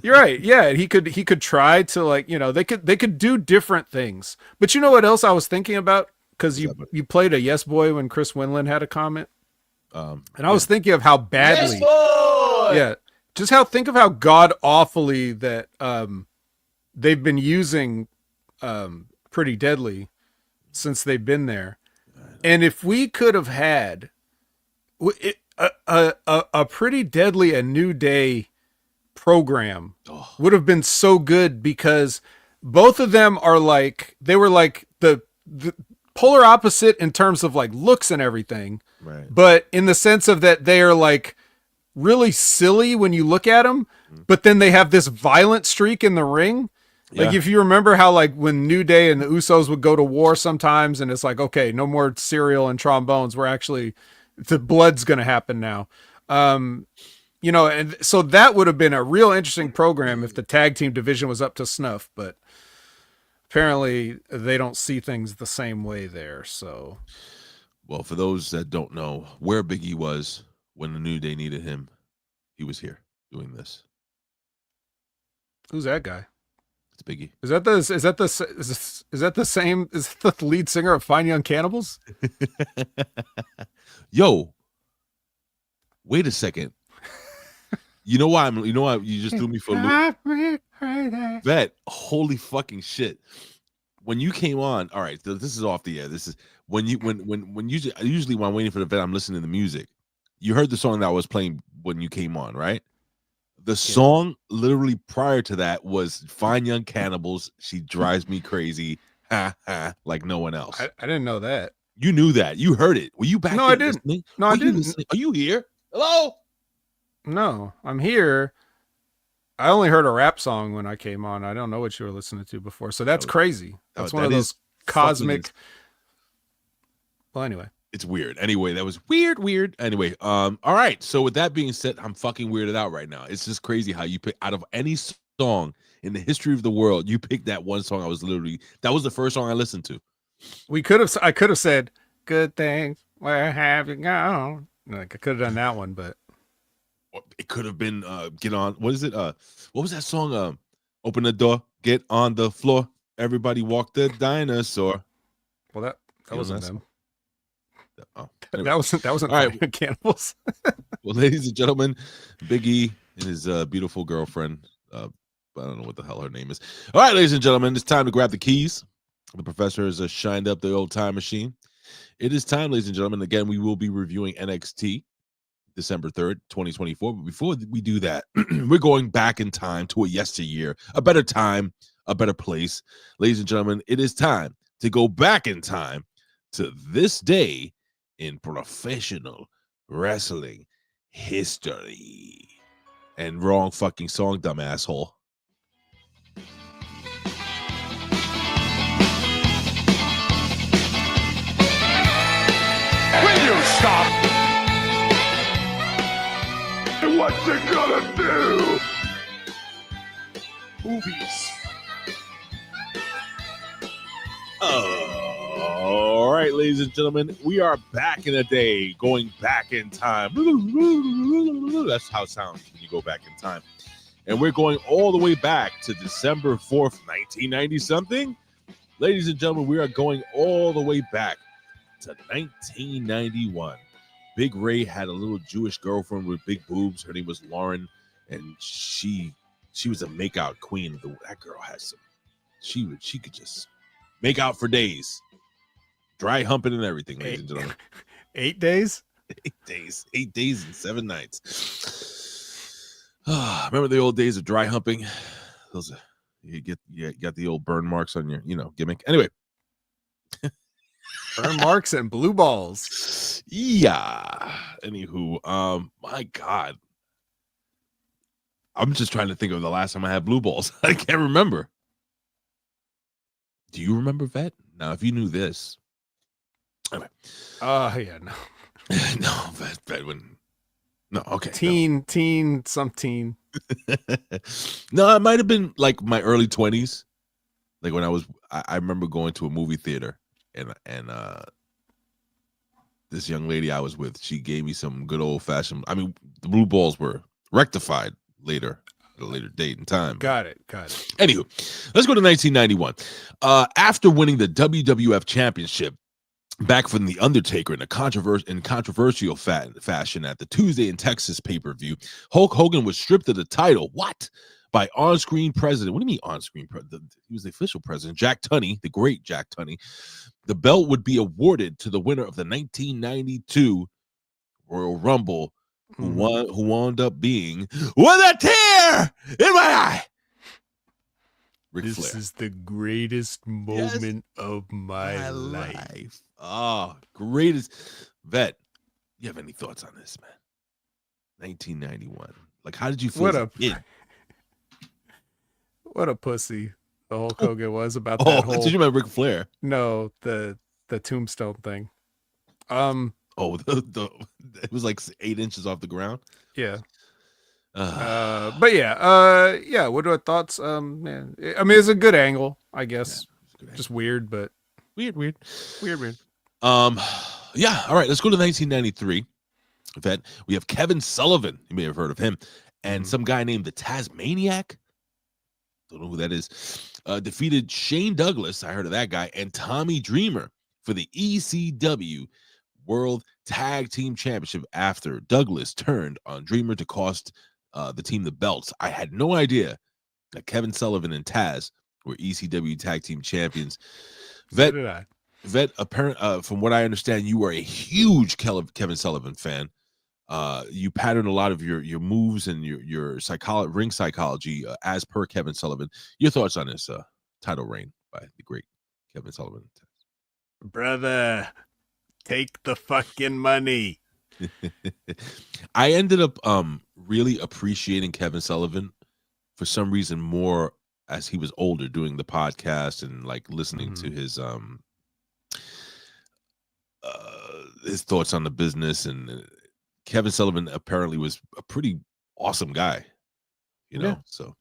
D: You're right. Yeah, he could try to like, they could do different things. But you know what else I was thinking about? Because you played a Yes Boy when Chris Winland had a comment. And I was thinking of how badly think of how god awfully that they've been using Pretty Deadly since they've been there. And if we could have had a Pretty Deadly a New Day program would have been so good, because both of them are like, they were like the polar opposite in terms of like looks and everything,
A: right? But
D: in the sense of that they are like really silly when you look at them, but then they have this violent streak in the ring. Like if you remember how like when New Day and the Usos would go to war sometimes, and it's like, okay, no more cereal and trombones, we're actually, the blood's gonna happen now. And so that would have been a real interesting program if the tag team division was up to snuff, but apparently they don't see things the same way there. So,
A: well, for those that don't know where Big E was when the New Day needed him, he was here doing this.
D: Who's that guy?
A: It's Big E.
D: Is that the same? Is that the lead singer of Fine Young Cannibals?
A: Yo, wait a second. You know why you just threw me for a loop? Vet, holy fucking shit. When you came on, all right, this is off the air. This is when usually when I'm waiting for the vet, I'm listening to the music. You heard the song that I was playing when you came on, right? The song literally prior to that was Fine Young Cannibals, She Drives Me Crazy, ha ha, like no one else.
D: I didn't know that.
A: You knew that. You heard it. Were you back?
D: No, I didn't.
A: Listening?
D: No, I didn't.
A: Are you here? Hello?
D: No, I'm here. I only heard a rap song when I came on. I don't know what you were listening to before. So that's crazy. That's one of those cosmic. Well, anyway.
A: It's weird. Anyway, that was weird. Anyway, all right. So with that being said, I'm fucking weirded out right now. It's just crazy how you pick out of any song in the history of the world, you picked that one song. That was the first song I listened to.
D: I could have said, "Good things, where have you gone?" Like I could have done that one, but
A: it could have been get on. What is it? What was that song? Open the door, get on the floor, everybody walk the dinosaur.
D: Well, that wasn't them.
A: Oh,
D: anyway. That wasn't
A: all right.
D: Cannibals.
A: Well, ladies and gentlemen, Big E and his beautiful girlfriend. I don't know what the hell her name is. All right, ladies and gentlemen, it's time to grab the keys. The professor has shined up the old time machine. It is time, ladies and gentlemen. Again, we will be reviewing NXT December 3rd, 2024. But before we do that, we're going back in time to a yesteryear, a better time, a better place. Ladies and gentlemen, it is time to go back in time to this day in professional wrestling history. And wrong fucking song, dumb asshole.
B: Will you stop? And what you gonna do? Movies.
A: All right, ladies and gentlemen, we are back in the day, going back in time. That's how it sounds when you go back in time. And we're going all the way back to December 4th, 1990 something. Ladies and gentlemen, we are going all the way back to 1991. Big Ray had a little Jewish girlfriend with big boobs. Her name was Lauren, and she was a makeout queen. That girl has some. She could just make out for days, dry humping and everything, ladies and gentlemen.
D: 8 days?
A: 8 days. 8 days and 7 nights. Remember the old days of dry humping? Those you got the old burn marks on your gimmick. Anyway.
D: Burn marks and blue balls.
A: Yeah. Anywho, my God. I'm just trying to think of the last time I had blue balls. I can't remember. Do you remember, Vet? Now, if you knew this. Anyway.
D: Yeah, no.
A: No, Vet wouldn't. No, okay.
D: Teen.
A: No, it might have been like my early 20s. Like when I remember going to a movie theater and this young lady I was with, she gave me some good old fashioned. I mean, the blue balls were rectified later at a later date and time.
D: Got it.
A: Anywho, let's go to 1991. After winning the WWF Championship back from The Undertaker in a controversial fashion at the Tuesday in Texas pay-per-view, Hulk Hogan was stripped of the title. What? By on-screen president. What do you mean on-screen president? He was the official president, Jack Tunney, the great Jack Tunney. The belt would be awarded to the winner of the 1992 Royal Rumble, who wound up being with a tear in my eye. Ric
D: This
A: Flair.
D: is the greatest moment of my life.
A: Oh, greatest. Vet, you have any thoughts on this, man? 1991. Like, how did you feel?
D: What a pussy the Hulk Hogan was about that whole.
A: Did you remember Ric Flair?
D: No, the tombstone thing.
A: It was like 8 inches off the ground.
D: Yeah. But yeah. What are our thoughts? Man, I mean, it's a good angle, I guess. Yeah, just weird, but
A: weird.
D: Yeah.
A: All right. Let's go to 1993. Vet, we have Kevin Sullivan. You may have heard of him, and some guy named the Tasmaniac. Don't know who that is. Defeated Shane Douglas. I heard of that guy, and Tommy Dreamer for the ECW World Tag Team Championship after Douglas turned on Dreamer to cost the team the belts. I had no idea that Kevin Sullivan and Taz were ECW Tag Team Champions. Vet, from what I understand, you are a huge Kevin Sullivan fan. You pattern a lot of your moves and your ring psychology as per Kevin Sullivan. Your thoughts on this title reign by the great Kevin Sullivan?
D: Brother, take the fucking money.
A: I ended up really appreciating Kevin Sullivan for some reason more as he was older, doing the podcast and like listening to his thoughts on the business. And Kevin Sullivan apparently was a pretty awesome guy, so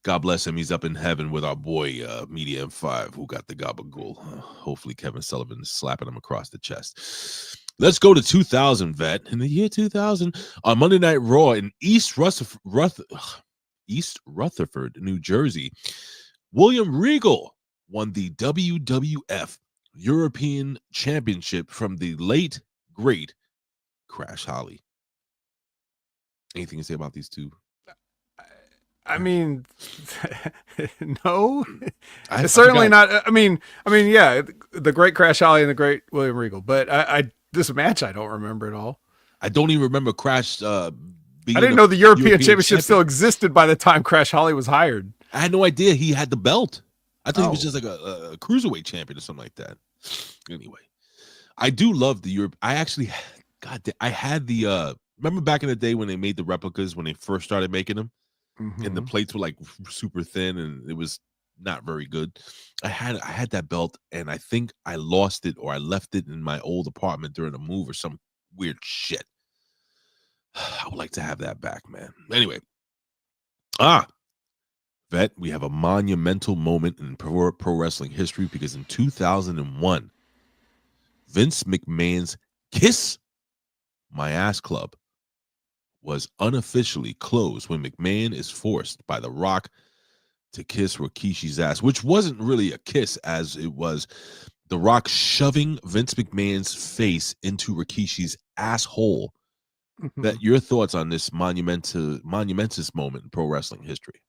A: God bless him. He's up in heaven with our boy Media M5, who got the gabagool. Hopefully Kevin Sullivan is slapping him across the chest. Let's go to 2000, Vet. In the year 2000, on Monday Night Raw in East Rutherford, New Jersey, William Regal won the WWF European Championship from the late, great Crash Holly. Anything to say about these two?
D: I mean, no, it's certainly not. I mean, yeah, the great Crash Holly and the great William Regal, but this match I don't remember at all.
A: I don't even remember Crash. I
D: didn't know the European Championship still existed by the time Crash Holly was hired.
A: I had no idea he had the belt. I thought he was just like a cruiserweight champion or something like that. Anyway, I do love the Europe. I actually, I had the. Remember back in the day when they made the replicas when they first started making them. And the plates were like super thin and it was not very good. I had that belt and I think I lost it or I left it in my old apartment during a move or some weird shit. I would like to have that back, man. Anyway, Vet, we have a monumental moment in pro wrestling history because in 2001, Vince McMahon's Kiss My Ass Club was unofficially closed when McMahon is forced by The Rock to kiss Rikishi's ass, which wasn't really a kiss as it was The Rock shoving Vince McMahon's face into Rikishi's asshole. That your thoughts on this monumentous moment in pro wrestling history?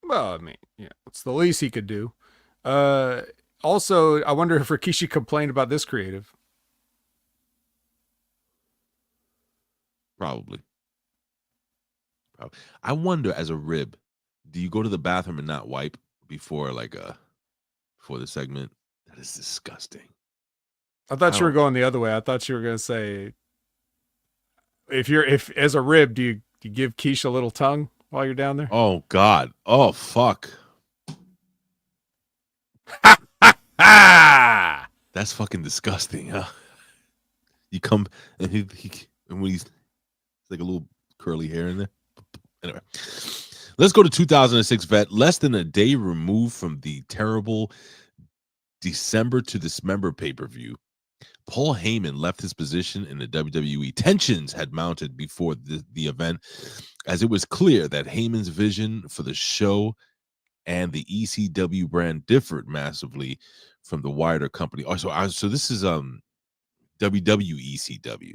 D: Well, I mean, yeah, it's the least he could do. Also, I wonder if Rikishi complained about this creative.
A: Probably. I wonder, as a rib, do you go to the bathroom and not wipe before before the segment? That is disgusting.
D: I thought you were going the other way. I thought you were going to say, if as a rib, do you give Quiche a little tongue while you're down there?
A: Oh God. Oh fuck. That's fucking disgusting, huh? You come and and when he's like a little curly hair in there. Anyway, let's go to 2006, Vet. Less than a day removed from the terrible December to Dismember pay-per-view, Paul Heyman left his position in the WWE. Tensions had mounted before the event, as it was clear that Heyman's vision for the show and the ECW brand differed massively from the wider company. So this is WWECW.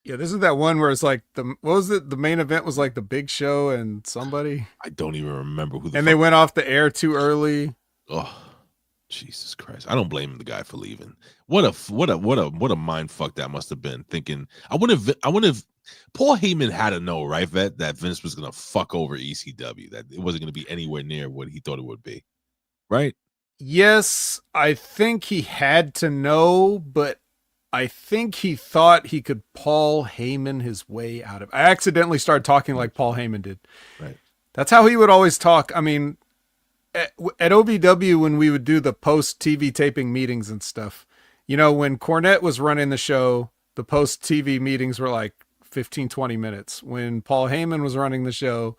D: Yeah, this is that one where it's like what was it? The main event was like the Big Show and somebody.
A: I don't even remember who.
D: They went off the air too early.
A: Oh, Jesus Christ! I don't blame the guy for leaving. What a mind fuck that must have been. Thinking I wouldn't have. Paul Heyman had to know, right, Vet, that Vince was gonna fuck over ECW. That it wasn't gonna be anywhere near what he thought it would be, right?
D: Yes, I think he had to know, but I think he thought he could Paul Heyman his way out of it. I accidentally started talking like Paul Heyman did.
A: Right.
D: That's how he would always talk. I mean, at OVW, when we would do the post TV taping meetings and stuff, you know, when Cornette was running the show, the post TV meetings were like 15, 20 minutes. When Paul Heyman was running the show,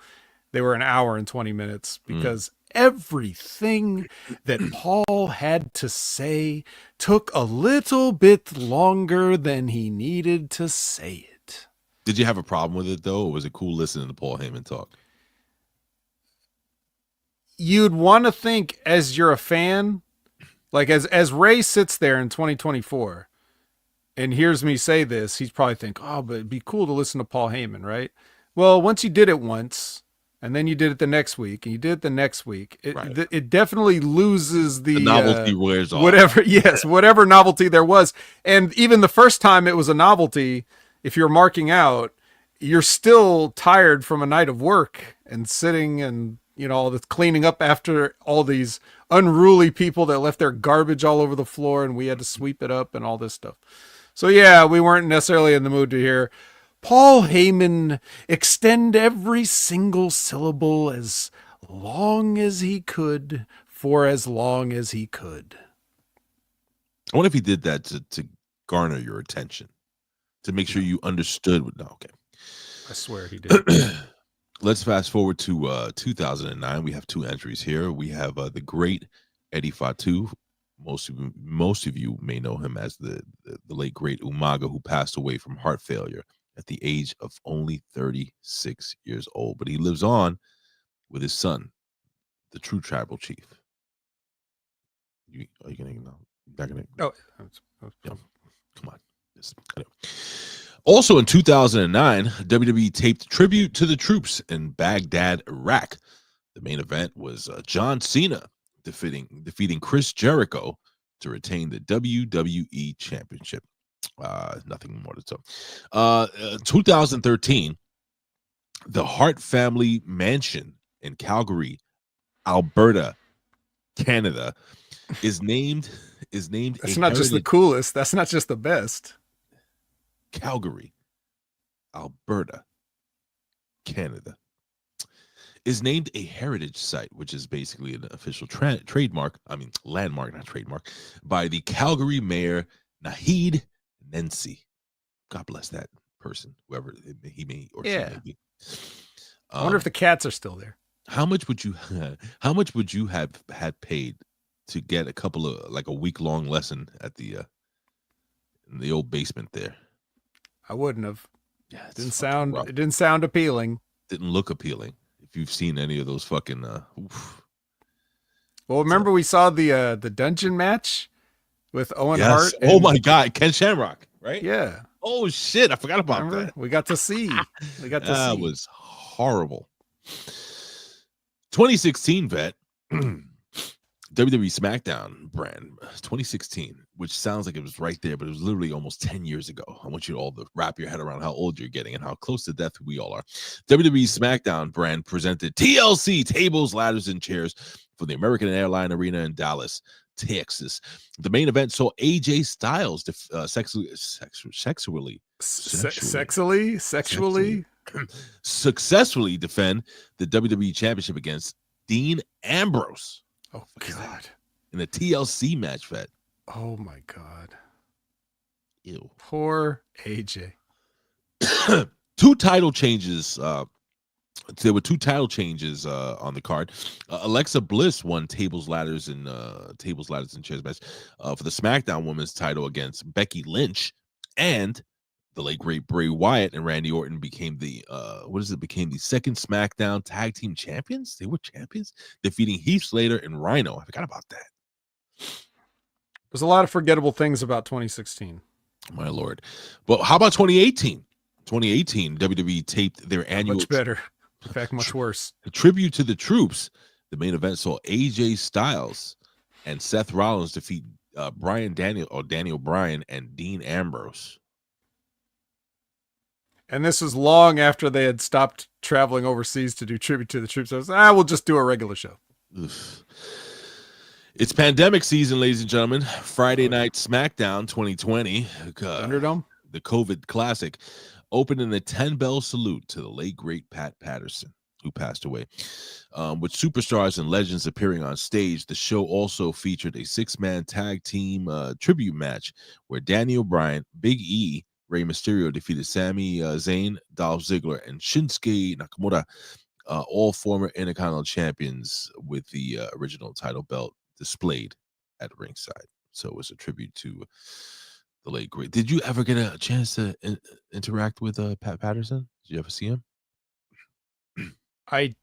D: they were an hour and 20 minutes because everything that Paul had to say took a little bit longer than he needed to say it.
A: Did you have a problem with it though, or was it cool listening to Paul Heyman talk?
D: You'd want to think, as you're a fan, like as Ray sits there in 2024 and hears me say this, he's probably think, oh, but it'd be cool to listen to Paul Heyman, right? Well, once you did it once, and then you did it the next week, and you did it the next week, it definitely loses the
A: novelty wears off.
D: Whatever novelty there was. And even the first time it was a novelty, if you're marking out, you're still tired from a night of work and sitting and, you know, all this cleaning up after all these unruly people that left their garbage all over the floor and we had to sweep it up and all this stuff. So yeah, we weren't necessarily in the mood to hear Paul Heyman extend every single syllable as long as he could for as long as he could.
A: I wonder if he did that to garner your attention, to make sure you understood. Okay.
D: I swear he did.
A: Let's fast forward to 2009. We have two entries here. We have the great Eddy Fatu. Most of you may know him as the late great Umaga, who passed away from heart failure at the age of only 36 years old. But he lives on with his son, the true tribal chief. Are you going to?
D: Oh,
A: yeah. Come on. Anyway. Also in 2009, WWE taped Tribute to the Troops in Baghdad, Iraq. The main event was John Cena defeating Chris Jericho to retain the WWE Championship. Nothing more to tell. 2013, the Hart family mansion in Calgary, Alberta, Canada, is named.
D: That's not just the coolest. That's not just the best.
A: Calgary, Alberta, Canada, is named a heritage site, which is basically an official landmark, not trademark, by the Calgary mayor, Naheed Nensi. God bless that person, whoever he may or she may be.
D: I wonder if the cats are still there.
A: How much would you how much would you have had paid to get a couple of like a week-long lesson at the in the old basement there?
D: I wouldn't have.
A: Yeah,
D: It didn't sound appealing.
A: Didn't look appealing. If you've seen any of those fucking oof.
D: Well, remember we saw the dungeon match with Owen Hart.
A: Oh my God, Ken Shamrock, right?
D: Yeah.
A: Oh shit, I forgot about that.
D: We got to see.
A: That was horrible. 2016 vet. WWE SmackDown brand 2016, which sounds like it was right there, but it was literally almost 10 years ago. I want you all to wrap your head around how old you're getting and how close to death we all are. WWE SmackDown brand presented TLC tables, ladders, and chairs for the American Airlines Arena in Dallas, Texas. The main event saw AJ Styles successfully defend the WWE Championship against Dean Ambrose.
D: Oh God!
A: In a TLC match, vet.
D: Oh my God!
A: Ew.
D: Poor AJ.
A: Two title changes. There were two title changes on the card. Alexa Bliss won tables, ladders, and chairs match for the SmackDown Women's title against Becky Lynch, and the late great Bray Wyatt and Randy Orton became the second SmackDown Tag Team Champions. They were champions, defeating Heath Slater and Rhino. I forgot about that.
D: There's a lot of forgettable things about 2016.
A: My lord. But how about 2018? 2018, WWE taped their annual.
D: Much better. In fact, much worse.
A: A tribute to the troops. The main event saw AJ Styles and Seth Rollins defeat Daniel Bryan and Dean Ambrose.
D: And this was long after they had stopped traveling overseas to do tribute to the troops. I was, we'll just do a regular show.
A: Oof. It's pandemic season, ladies and gentlemen. Friday Night SmackDown 2020.
D: Thunderdome?
A: The COVID Classic opened in a 10-bell salute to the late, great Pat Patterson, who passed away. With superstars and legends appearing on stage, the show also featured a 6-man tag team tribute match where Daniel Bryan, Big E, Rey Mysterio defeated Sami Zayn, Dolph Ziggler, and Shinsuke Nakamura, all former Intercontinental champions, with the original title belt displayed at ringside. So it was a tribute to the late great. Did you ever get a chance to interact with Pat Patterson? Did you ever see him?
D: I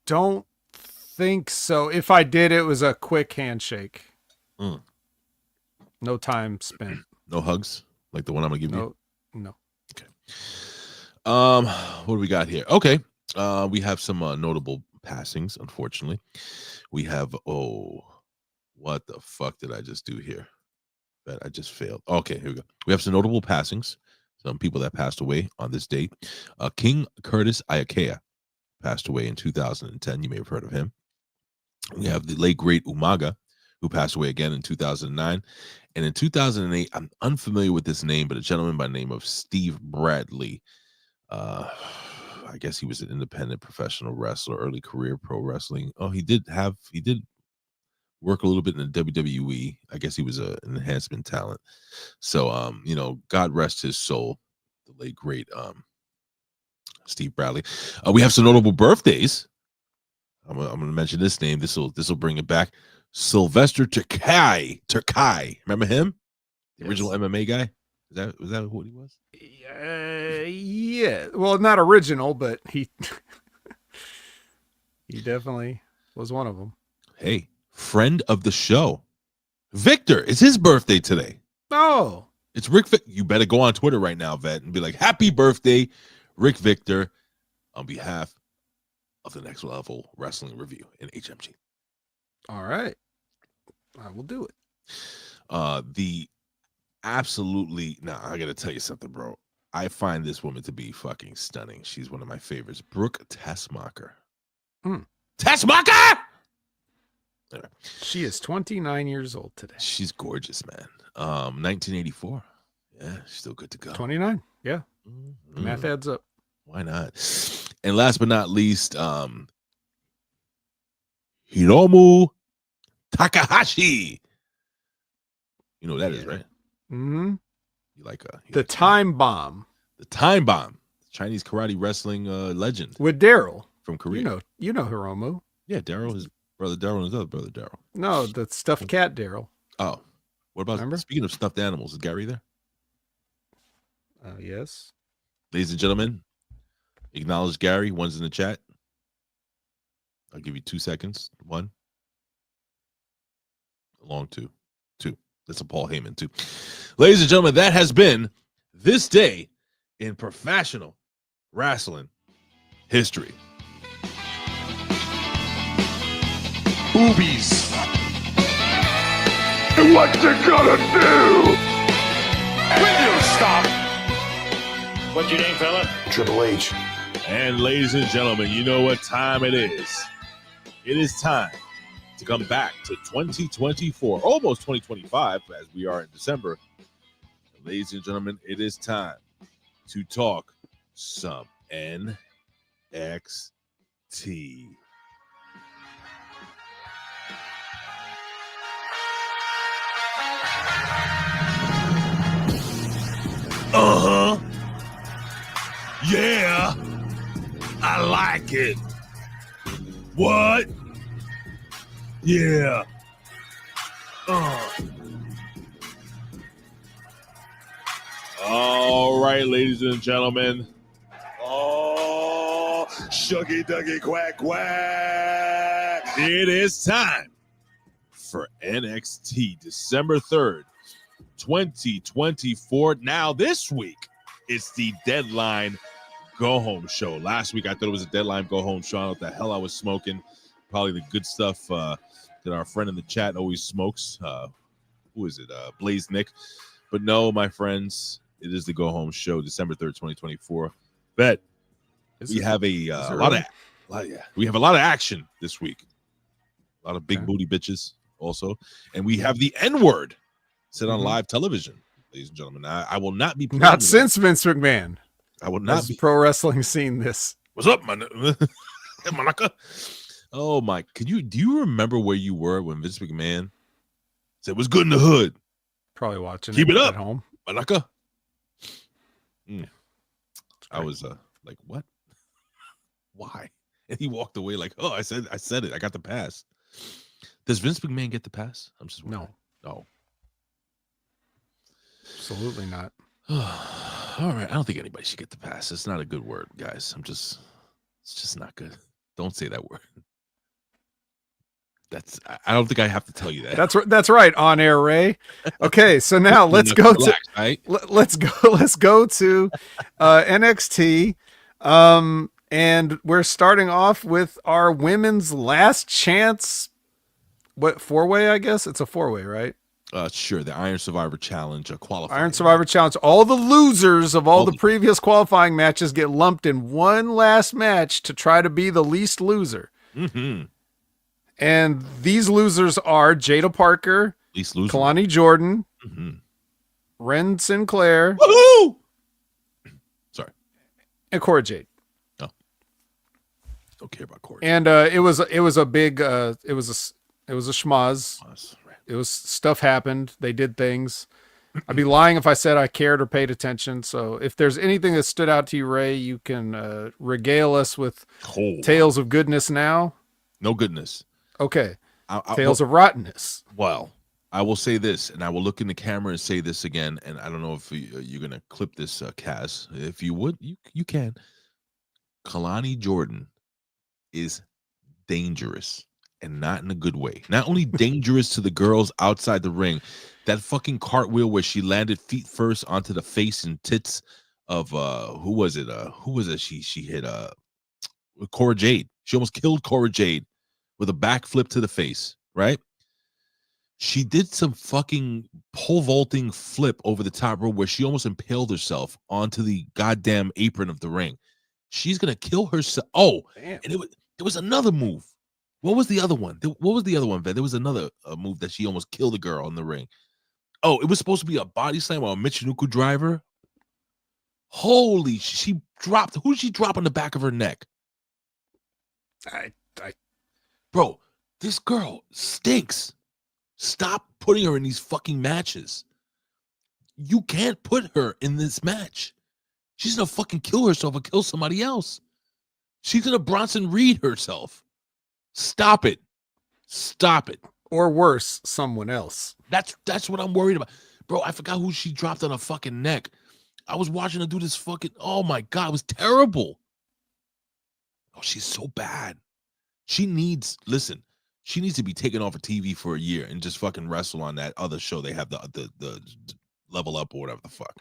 D: don't think so. If I did, it was a quick handshake. No time spent.
A: No hugs? Like the one I'm gonna give you?
D: No.
A: Okay. What do we got here? Okay. We have some notable passings, unfortunately. We have what the fuck did I just do here? That I just failed. Okay, here we go. We have some notable passings, some people that passed away on this date. King Curtis Iakea passed away in 2010. You may have heard of him. We have the late great Umaga, who passed away again in 2009. And in 2008, I'm unfamiliar with this name, but a gentleman by the name of Steve Bradley. I guess he was an independent professional wrestler, early career pro wrestling. Oh, he did work a little bit in the WWE. I guess he was an enhancement talent. So, God rest his soul, the late great Steve Bradley. We have some notable birthdays. I'm gonna mention this name. This will bring it back. Sylvester Terkay. Remember him? The original MMA guy? Was that what he was?
D: Yeah. Well, not original, but he definitely was one of them.
A: Hey, friend of the show, Victor. It's his birthday today.
D: Oh,
A: it's Rick. You better go on Twitter right now, Vet, and be like, "Happy birthday, Rick Victor," on behalf of the Next Level Wrestling Review in HMG.
D: All right, I will do it.
A: I gotta tell you something, bro. I find this woman to be fucking stunning. She's one of my favorites. Brooke Tessmacher. Tessmacher! Anyway.
D: She is 29 years old today.
A: She's gorgeous, man. 1984. Yeah, she's still good to go.
D: 29. Yeah. The math adds up.
A: Why not? And last but not least, Hiromu Takahashi. You know what that is, right?
D: Mm-hmm.
A: You like
D: the Time Bomb.
A: The Time Bomb. Chinese karate wrestling legend.
D: With Daryl.
A: from Korea.
D: You know Hiromu.
A: Yeah, Daryl, his brother Daryl, and his other brother Daryl.
D: No, the stuffed cat Daryl.
A: Oh, what about?
D: Remember?
A: Speaking of stuffed animals, is Gary there?
D: Yes.
A: Ladies and gentlemen, acknowledge Gary. One's in the chat. I'll give you 2 seconds. 1. A long 2. 2. That's a Paul Heyman 2. Ladies and gentlemen, that has been this day in professional wrestling history.
B: Boobies. And what you gonna do? Will you stop?
C: What's your name, fella?
E: Triple H.
A: And ladies and gentlemen, you know what time it is. It is time to come back to 2024, almost 2025, as we are in December. Ladies and gentlemen, it is time to talk some NXT. Uh-huh. Yeah. I like it. What? Yeah. All right, ladies and gentlemen. Oh, shucky ducky quack quack. It is time for NXT December 3rd, 2024. Now this week, it's the Deadline Go Home show. Last week, I thought it was a Deadline Go Home show. I don't know what the hell I was smoking. Probably the good stuff that our friend in the chat always smokes. Who is it? Blaze Nick. But no, my friends, it is the Go Home show, December 3rd, 2024. Bet we have a lot of action this week. A lot of big booty bitches also. And we have the N-word said on live television, ladies and gentlemen. I will not be
D: Not since Vince McMahon.
A: I will not
D: Has
A: be
D: pro wrestling scene this.
A: What's up, man? Manaka? Oh my! Do you remember where you were when Vince McMahon said "was good in the hood"?
D: Probably watching.
A: Keep it up
D: at home.
A: Manaka. I was like, what? Why? And he walked away like, oh, I said it. I got the pass. Does Vince McMahon get the pass? I'm just wondering. No.
D: Absolutely not.
A: All right. I don't think anybody should get the pass. It's not a good word, guys. It's just not good. Don't say that word. I don't think I have to tell you that.
D: That's right. On air, Ray. Okay, so now let's go to NXT. And we're starting off with our women's last chance. What, 4-way? I guess it's a 4-way, right?
A: Sure. The Iron Survivor Challenge, qualifying.
D: Iron Survivor Challenge. All the losers of all the previous qualifying matches get lumped in one last match to try to be the least loser.
A: Mm-hmm.
D: And these losers are Jaida Parker, Kelani Jordan, Wren Sinclair,
A: woohoo! Sorry,
D: and Cora Jade.
A: No, don't care about Cora.
D: And it was a big it was a schmoz. It was stuff happened. They did things. I'd be lying if I said I cared or paid attention. So if there's anything that stood out to you, Ray, you can regale us with tales of goodness now.
A: No goodness.
D: Okay. Tales of rottenness.
A: Well, I will say this, and I will look in the camera and say this again, and I don't know if you're going to clip this, Kaz. If you would, you can. Kelani Jordan is dangerous, and not in a good way. Not only dangerous to the girls outside the ring, that fucking cartwheel where she landed feet first onto the face and tits of, who was it? She hit Cora Jade. She almost killed Cora Jade with a backflip to the face, right? She did some fucking pole vaulting flip over the top rope where she almost impaled herself onto the goddamn apron of the ring. She's gonna kill herself. Oh, damn. And there was another move. What was the other one? What was the other one, Ben? There was another move that she almost killed a girl in the ring. Oh, it was supposed to be a body slam or a Michinoku driver. Holy, she dropped. Who did she drop on the back of her neck? Bro, this girl stinks. Stop putting her in these fucking matches. You can't put her in this match. She's gonna fucking kill herself or kill somebody else. She's gonna Bronson Reed herself. Stop it. Stop it.
D: Or worse, someone else.
A: That's what I'm worried about. Bro, I forgot who she dropped on her fucking neck. I was watching her do this fucking, oh my God, it was terrible. Oh, she's so bad. She needs to be taken off of TV for a year and just fucking wrestle on that other show they have, the Level Up or whatever the fuck.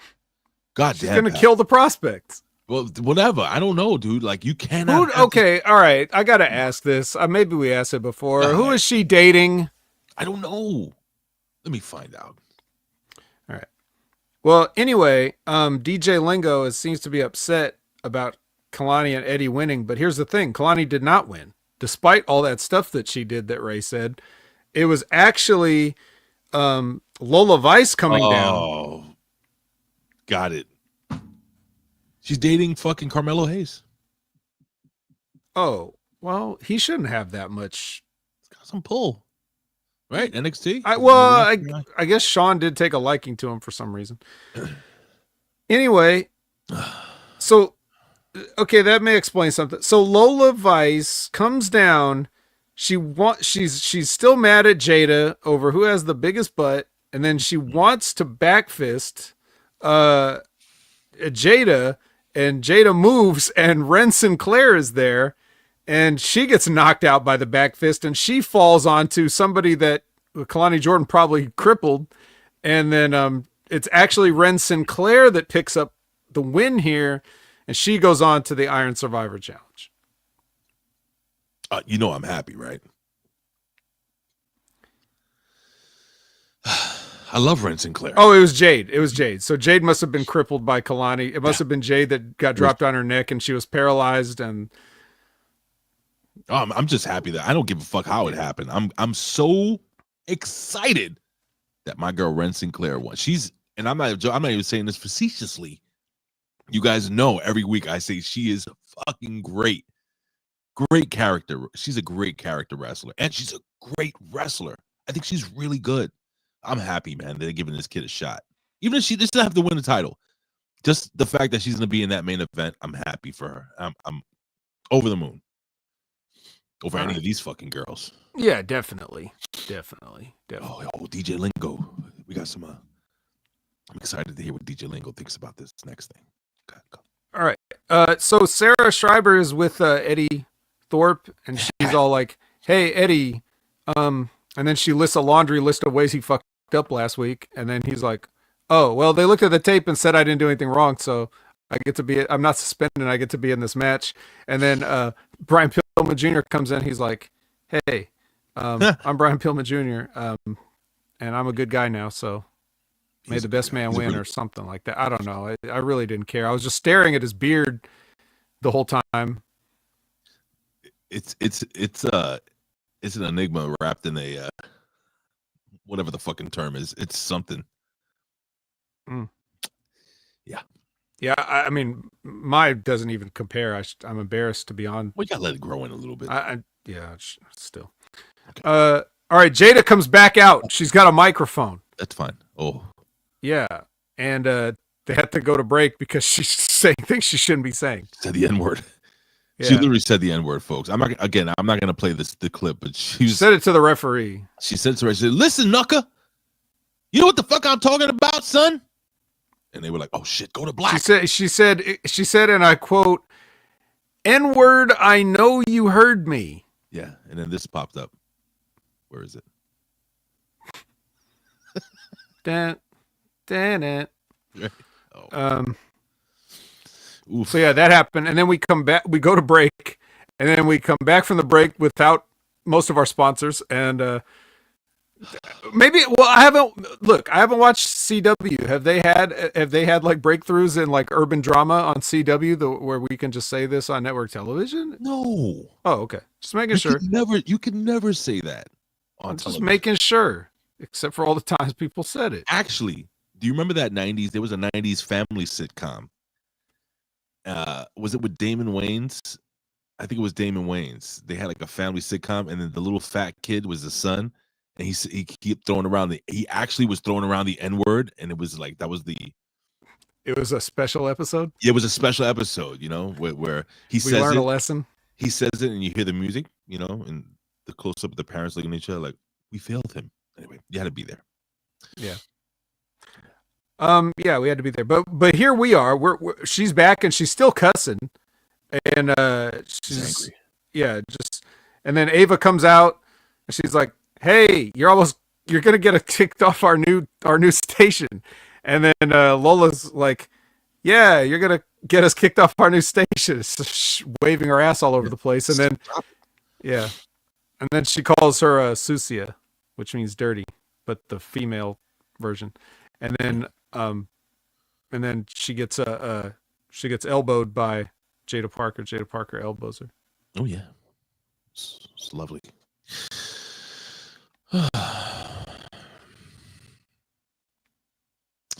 A: God
D: She's
A: damn.
D: She's gonna kill the prospects.
A: Well, whatever. I don't know, dude. Like, you cannot.
D: Okay, all right. I gotta ask this. Maybe we asked it before. Who is she dating?
A: I don't know. Let me find out.
D: All right. Well, anyway, DJ Lingo seems to be upset about Kelani and Eddy winning, but here's the thing. Kelani did not win. Despite all that stuff that she did that Ray said, it was actually Lola Vice coming down.
A: Oh, got it. She's dating fucking Carmelo Hayes.
D: Oh, well, he shouldn't have that much.
A: It's got some pull. Right? NXT?
D: I guess Sean did take a liking to him for some reason. Anyway, so, okay, that may explain something. So Lola Vice comes down. She's still mad at Jaida over who has the biggest butt, and then she wants to backfist Jaida, and Jaida moves, and Wren Sinclair is there. And she gets knocked out by the back fist, and she falls onto somebody that Kelani Jordan probably crippled. And then it's actually Wren Sinclair that picks up the win here, and she goes on to the Iron Survivor Challenge.
A: You know I'm happy, right? I love Wren Sinclair.
D: Oh, it was Jade. It was Jade. So Jade must have been crippled by Kelani. It must have been Jade that got dropped on her neck, and she was paralyzed, and
A: I'm just happy that I don't give a fuck how it happened. I'm so excited that my girl Wren Sinclair won. And I'm not even saying this facetiously. You guys know every week I say she is fucking great. Great character. She's a great character wrestler, and she's a great wrestler. I think she's really good. I'm happy, man, that they're giving this kid a shot. Even if she doesn't have to win the title, just the fact that she's going to be in that main event, I'm happy for her. I'm over the moon. Over any of these fucking girls.
D: yeah, definitely.
A: Oh, DJ Lingo. We got some. I'm excited to hear what DJ Lingo thinks about this next thing. Okay, go.
D: All right. So Sarah Schreiber is with Eddy Thorpe, and she's all like, "Hey, Eddy," and then she lists a laundry list of ways he fucked up last week, and then he's like, "Oh, well, they looked at the tape and said I didn't do anything wrong, so I'm not suspended. I get to be in this match." And then Brian Pillman Jr. comes in. He's like, "Hey, I'm Brian Pillman Jr. And I'm a good guy now, so may the best man win," or something like that. I don't know. I really didn't care. I was just staring at his beard the whole time.
A: It's an enigma wrapped in a whatever the fucking term is. It's something. Yeah.
D: Yeah, I mean, mine doesn't even compare. I'm embarrassed to be on.
A: Well, you gotta let it grow in a little bit.
D: Yeah, still. Okay. All right, Jaida comes back out. She's got a microphone.
A: That's fine. Oh.
D: Yeah, and they had to go to break because she's saying things she shouldn't be saying.
A: Said the N-word.
D: Yeah.
A: She literally said the N-word, folks. I'm not gonna play the clip, but she
D: said it to the referee.
A: She said to her, she said, "Listen, Knucker, you know what the fuck I'm talking about, son?" And they were like, "Oh shit, go to black."
D: She said, and I quote, "N-word, I know you heard me."
A: Yeah, and then this popped up. Where is it?
D: It.
A: Oh. Oof.
D: So yeah, that happened, and then we come back. We go to break, and then we come back from the break without most of our sponsors, and maybe. Well, I haven't watched CW. Have they had like breakthroughs in like urban drama on CW where we can just say this on network television?
A: No.
D: Oh, okay. Just making sure.
A: You can never say that on television.
D: Just making sure, except for all the times people said it.
A: Actually, do you remember that 90s? There was a 90s family sitcom. Was it with Damon Wayans? I think it was Damon Wayans. They had like a family sitcom, and then the little fat kid was the son, and he kept throwing around he actually was throwing around the N-word, and it was like
D: It was a special episode.
A: Yeah, it was a special episode, where he says
D: we learned a lesson.
A: he says it, and you hear the music, and the close up of the parents looking at each other like, we failed him. Anyway, you had to be there.
D: Yeah. Yeah, we had to be there, but here we are. She's back and she's still cussing, and she's
A: angry.
D: Yeah, and then Ava comes out and she's like, "Hey, you're gonna get kicked off our new station," and then Lola's like, "Yeah, you're gonna get us kicked off our new station," waving her ass all over the place, and then and then she calls her Susia, which means dirty, but the female version, and then she gets elbowed by Jaida Parker. Jaida Parker elbows her.
A: Oh yeah, it's lovely. So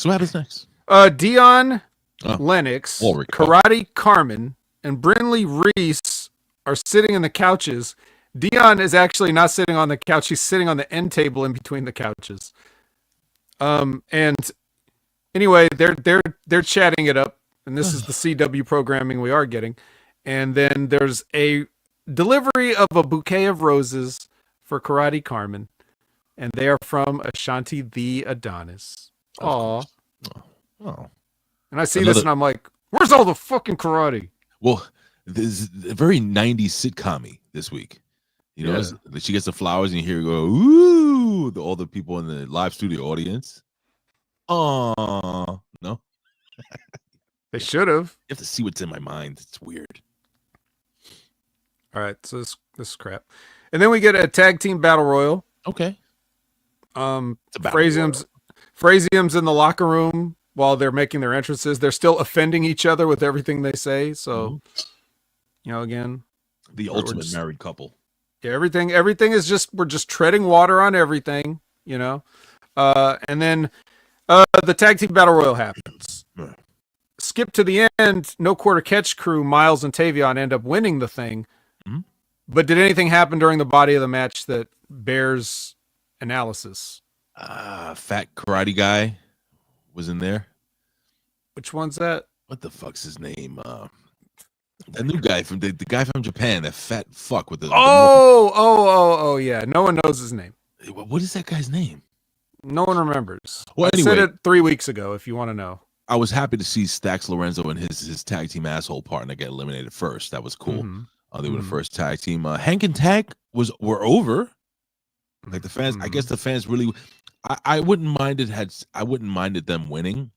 A: what happens next?
D: Dion, Lennox, Karate Carmen, and Brinley Reese are sitting in the couches. Dion is actually not sitting on the couch; he's sitting on the end table in between the couches. And anyway, they're chatting it up, and this is the CW programming we are getting. And then there's a delivery of a bouquet of roses for Karate Carmen, and they are from Ashanti the Adonis. Aw.
A: Oh.
D: And I see this and I'm like, where's all the fucking karate?
A: Well, this is very 90s sitcom-y this week. She gets the flowers and you hear her go, ooh, all the people in the live studio audience. Oh, no.
D: They should have.
A: You have to see what's in my mind. It's weird.
D: All right, so this is crap. And then we get a tag team battle royal.
A: Okay.
D: Phrazium's in the locker room while they're making their entrances. They're still offending each other with everything they say. So, again,
A: the ultimate married couple.
D: Yeah, everything is we're just treading water on everything, And then the tag team battle royal happens.
A: Right.
D: Skip to the end. No quarter catch crew. Miles and Tavion end up winning the thing.
A: Mm-hmm.
D: But did anything happen during the body of the match that bears analysis?
A: Fat karate guy was in there.
D: Which one's that?
A: What the fuck's his name? That new guy from the guy from Japan, that fat fuck with the
D: yeah. No one knows his name.
A: What is that guy's name?
D: No one remembers.
A: Well,
D: I said it 3 weeks ago. If you want to know,
A: I was happy to see Stax Lorenzo and his tag team asshole partner get eliminated first. That was cool.
D: Mm-hmm.
A: They were the first tag team. Hank and Tag were over. Like the fans, I guess the fans really. I wouldn't mind it I wouldn't minded them winning,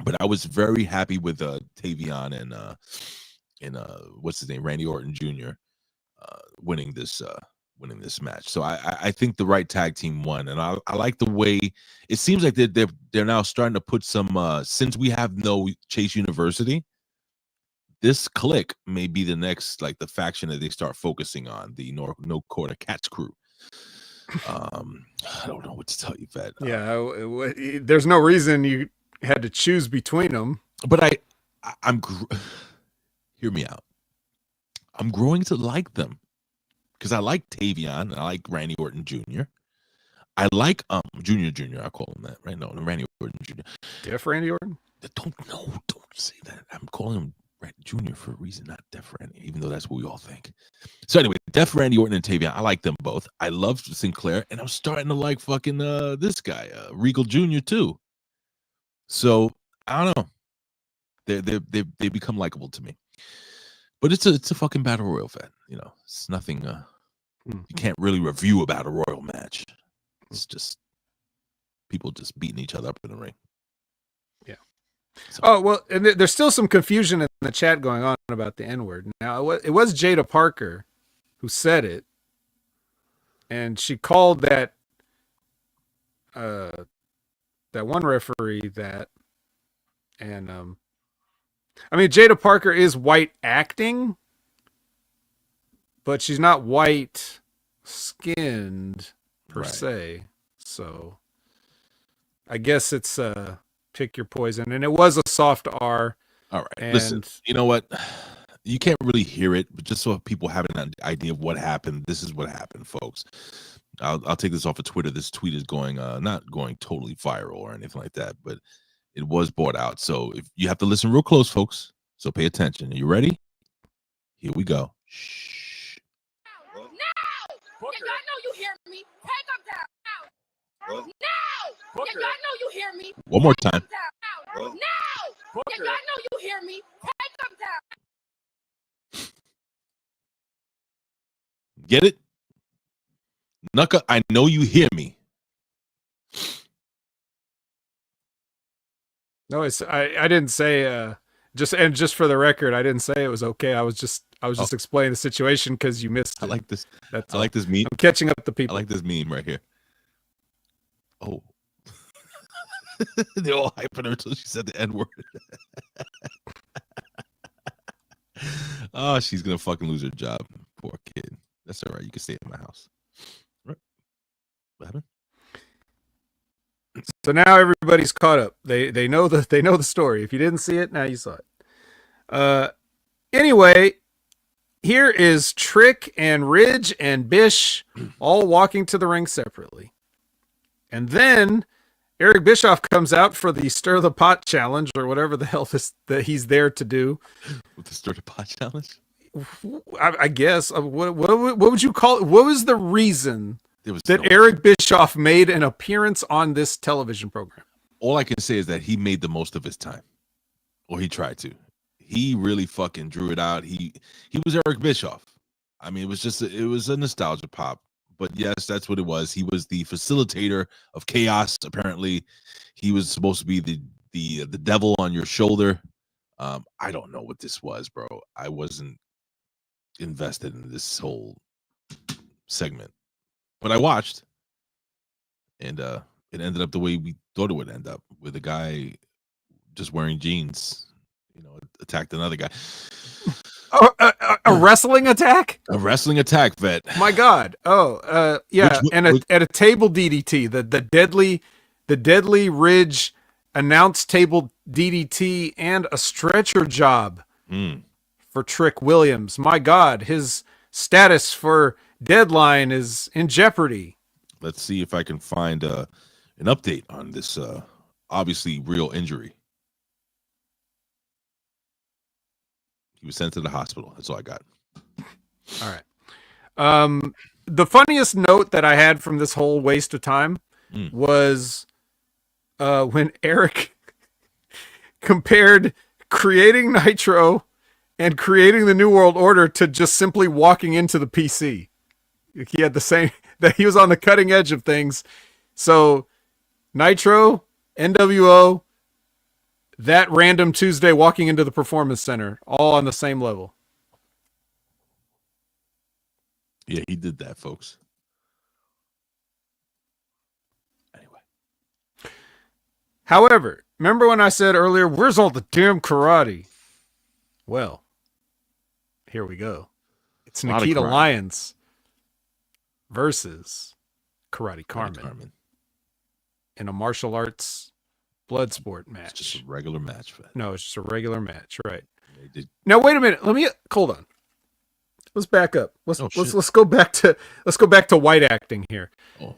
A: but I was very happy with Tavion and what's his name, Randy Orton Jr. Winning this match. So I think the right tag team won, and I like the way it seems like they're now starting to put some since we have no Chase University, this clique may be the next, like, the faction that they start focusing on, the no quarter catch crew. I don't know what to tell you, Fed.
D: There's no reason you had to choose between them.
A: But I'm hear me out. I'm growing to like them because I like Tavion and I like Randy Orton Jr. I like Jr. I call him that, right? No, Randy Orton Jr.
D: Deaf Randy Orton?
A: Don't say that. I'm calling him Randy Jr. for a reason, not Deaf Randy, even though that's what we all think. So anyway, Deaf Randy Orton and Tavion, I like them both. I love Sinclair, and I'm starting to like fucking this guy, Regal Jr. too. So I don't know. They become likable to me. But it's a fucking battle royal, Fed. It's nothing. You can't really review a battle royal match. It's just people just beating each other up in the ring.
D: Yeah. So. Oh well, and there's still some confusion in the chat going on about the N-word. Now it was Jaida Parker who said it, and she called that one referee that, and I mean, Jaida Parker is white acting, but she's not white skinned per se. So I guess it's pick your poison. And it was a soft R.
A: All right. Listen, you know what? You can't really hear it, but just so people have an idea of what happened, this is what happened, folks. I'll take this off of Twitter. This tweet is going not going totally viral or anything like that, but it was brought out. So if you have to listen real close, folks. So pay attention. Are you ready? Here we go. Shh.
F: Now! Y'all know you hear me. Take them down. Now! Y'all know you hear me.
A: One more time.
F: Now! Y'all know you hear me. Take them down.
A: Get it? Nuka, I know you hear me.
D: No, I didn't say just for the record, I didn't say it was okay. I was just explaining the situation because you missed it.
A: I like this.
D: That's
A: I like this meme.
D: I'm catching up to
A: I
D: people.
A: like this meme right here. Oh. They're all hyping her until she said the N-word. Oh, she's gonna fucking lose her job. Poor kid. That's all right. You can stay in my house. Right. What happened?
D: So now everybody's caught up. They know the story. If you didn't see it, now you saw it. Anyway, here is Trick and Ridge and Bish all walking to the ring separately. And then Eric Bischoff comes out for the Stir the Pot challenge or whatever the hell that he's there to do.
A: With the Stir the Pot challenge?
D: I guess. What would you call it? What was the reason that
A: no...
D: Eric Bischoff made an appearance on this television program?
A: All I can say is that he made the most of his time. Or he tried to. He really fucking drew it out. He was Eric Bischoff. I mean, it was a nostalgia pop. But yes, that's what it was. He was the facilitator of chaos. Apparently, he was supposed to be the devil on your shoulder. I don't know what this was, bro. I wasn't invested in this whole segment, but I watched, and it ended up the way we thought it would end up, with a guy just wearing jeans, attacked another guy.
D: A wrestling attack?
A: A wrestling attack, vet.
D: My God. Oh, yeah. At a table DDT, the deadly Ridge announced table DDT and a stretcher job for Trick Williams. My God, his status for Deadline is in jeopardy.
A: Let's see if I can find an update on this obviously real injury. He was sent to the hospital. That's all I got.
D: All right. The funniest note that I had from this whole waste of time was when Eric compared creating Nitro and creating the New World Order to just simply walking into the PC. He had the same, that he was on the cutting edge of things. So Nitro, NWO, that random Tuesday walking into the Performance Center, all on the same level.
A: Yeah, he did that, folks. Anyway.
D: However, remember when I said earlier, where's all the damn karate? Well, here we go. It's Nikita Lyons versus Karate Carmen in a martial arts blood sport match.
A: It's just a regular match.
D: No, it's just a regular match, right? Now wait a minute. Hold on. Let's back up. Let's go back to white acting here.
A: Oh.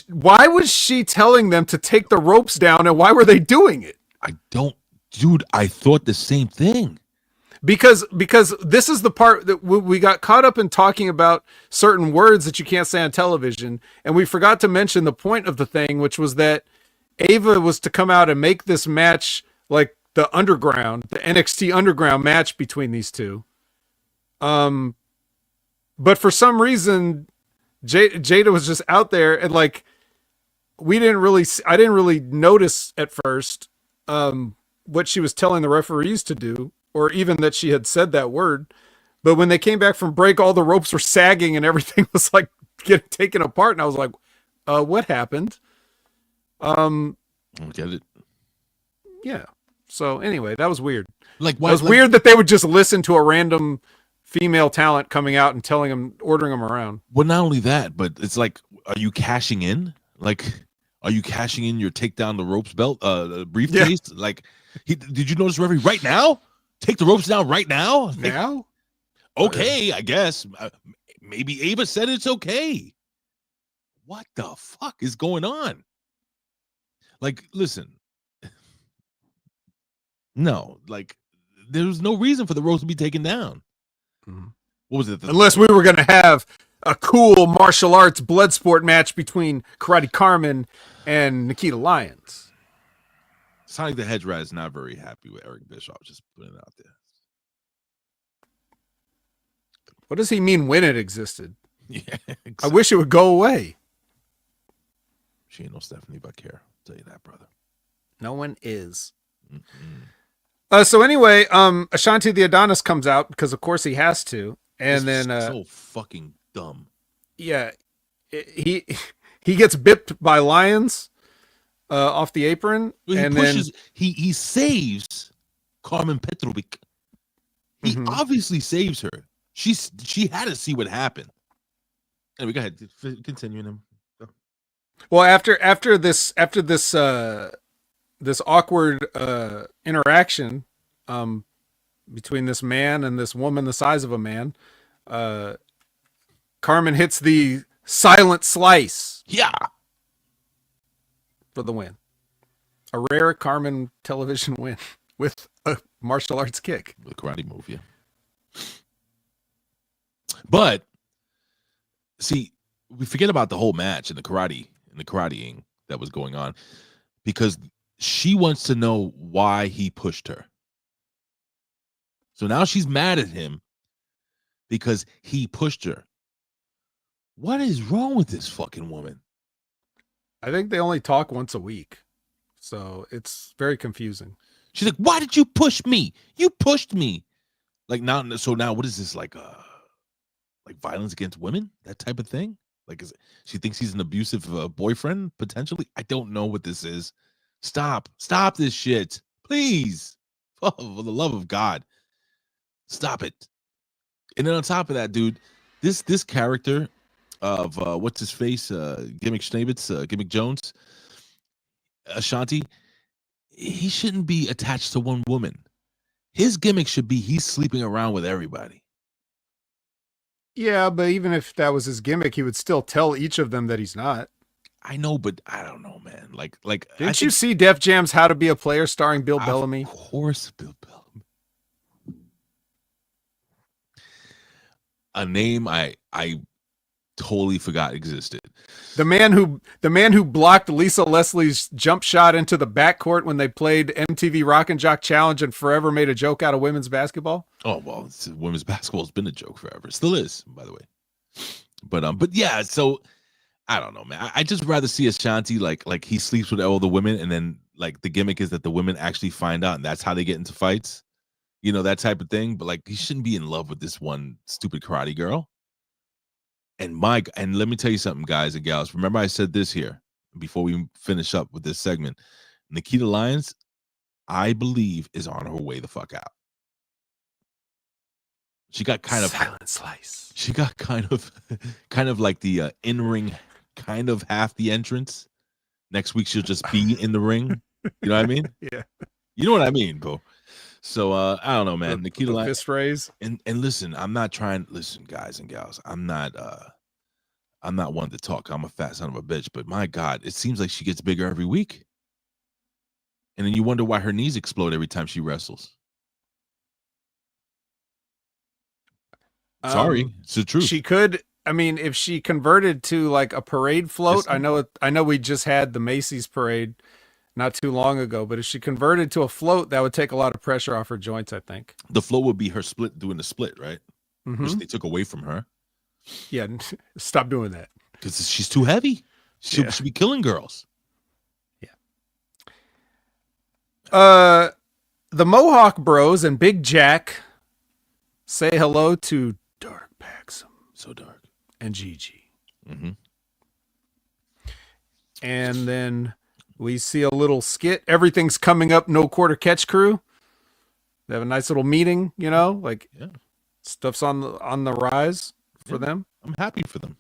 D: Why was she telling them to take the ropes down, and why were they doing it?
A: Dude, I thought the same thing.
D: Because this is the part that we got caught up in talking about certain words that you can't say on television, and we forgot to mention the point of the thing, which was that Ava was to come out and make this match like the NXT Underground match between these two. But for some reason, Jaida was just out there, and like I didn't really notice at first what she was telling the referees to do, or even that she had said that word. But when they came back from break, all the ropes were sagging and everything was like getting taken apart, and I was like, what happened?
A: I get it.
D: Yeah. So anyway, that was weird.
A: It
D: was weird that they would just listen to a random female talent coming out and ordering them around.
A: Well, not only that, but it's like, are you cashing in? Like, are you cashing in your take down the ropes belt, briefcase? Yeah. Like, did you notice referee right now? Take the ropes down right now?
D: Now?
A: Okay, I guess. Maybe Ava said it's okay. What the fuck is going on? Like, listen. No, like, there's no reason for the ropes to be taken down.
D: Mm-hmm.
A: What was it?
D: Unless we were going to have a cool martial arts blood sport match between Karate Carmen and Nikita Lyons.
A: Sonic the Hedgehog is not very happy with Eric Bischoff. Just putting it out there.
D: What does he mean when it existed?
A: Yeah, exactly.
D: I wish it would go away.
A: She ain't no Stephanie Bucare. I'll tell you that, brother.
D: No one is. So anyway, Ashanti the Adonis comes out because of course he has to. And
A: this
D: then
A: is so fucking dumb.
D: Yeah, he gets bipped by Lyons off the apron,
A: He
D: and
A: pushes,
D: then
A: he saves Carmen Petrovic. He obviously saves her. She had to see what happened. Anyway, go ahead. Continue him.
D: well after this this awkward interaction between this man and this woman the size of a man, Carmen hits the silent slice.
A: Yeah.
D: For the win. A rare Carmen television win with a martial arts kick.
A: The karate move, yeah. But see, we forget about the whole match and the karateing that was going on because she wants to know why he pushed her. So now she's mad at him because he pushed her. What is wrong with this fucking woman?
D: I think they only talk once a week. So it's very confusing.
A: She's like, why did you push me? You pushed me. Like now, so now what is this like violence against women? That type of thing? Like she thinks he's an abusive boyfriend, potentially? I don't know what this is. Stop this shit. Please. Oh, for the love of God. Stop it. And then on top of that, dude, this character of what's his face, Gimmick Schnabitz, Gimmick Jones, Ashanti, he shouldn't be attached to one woman. His gimmick should be he's sleeping around with everybody.
D: Yeah, but even if that was his gimmick, he would still tell each of them that he's not.
A: I know, but I don't know, man. Like
D: Didn't you see Def Jam's How to Be a Player starring Bill Bellamy?
A: Of course, Bill Bellamy. A name I totally forgot existed.
D: The man who blocked Lisa Leslie's jump shot into the backcourt when they played MTV Rock and Jock Challenge and forever made a joke out of women's basketball.
A: Oh well, women's basketball has been a joke forever. It still is, by the way. But yeah, so I don't know, man. I just rather see Ashanti like he sleeps with all the women, and then like the gimmick is that the women actually find out, and that's how they get into fights. You know, that type of thing. But like, he shouldn't be in love with this one stupid karate girl. And let me tell you something, guys and gals. Remember, I said this here before we finish up with this segment. Nikita Lyons, I believe, is on her way the fuck out. She got kind of
D: silent slice.
A: She got kind of like the in-ring, kind of half the entrance. Next week she'll just be in the ring. You know what I mean?
D: Yeah.
A: You know what I mean, bro. So I don't know, man. Nikita Lyons,
D: fist raise.
A: And listen, I'm not trying. Listen, guys and gals, I'm not one to talk. I'm a fat son of a bitch, but my God, it seems like she gets bigger every week. And then you wonder why her knees explode every time she wrestles. Sorry, it's the truth.
D: She could. I mean, if she converted to like a parade float, I know we just had the Macy's parade not too long ago, but if she converted to a float, that would take a lot of pressure off her joints, I think.
A: The float would be her doing the split, right? Which they took away from her.
D: Yeah, stop doing that.
A: Because she's too heavy. She'll be killing girls.
D: Yeah. The Mohawk Bros and Big Jack say hello to Dark Paxum.
A: So dark.
D: And Gigi.
A: Mm-hmm.
D: And then we see a little skit. Everything's coming up, no quarter catch crew. They have a nice little meeting, you know, like stuff's on the rise for them.
A: I'm happy for them.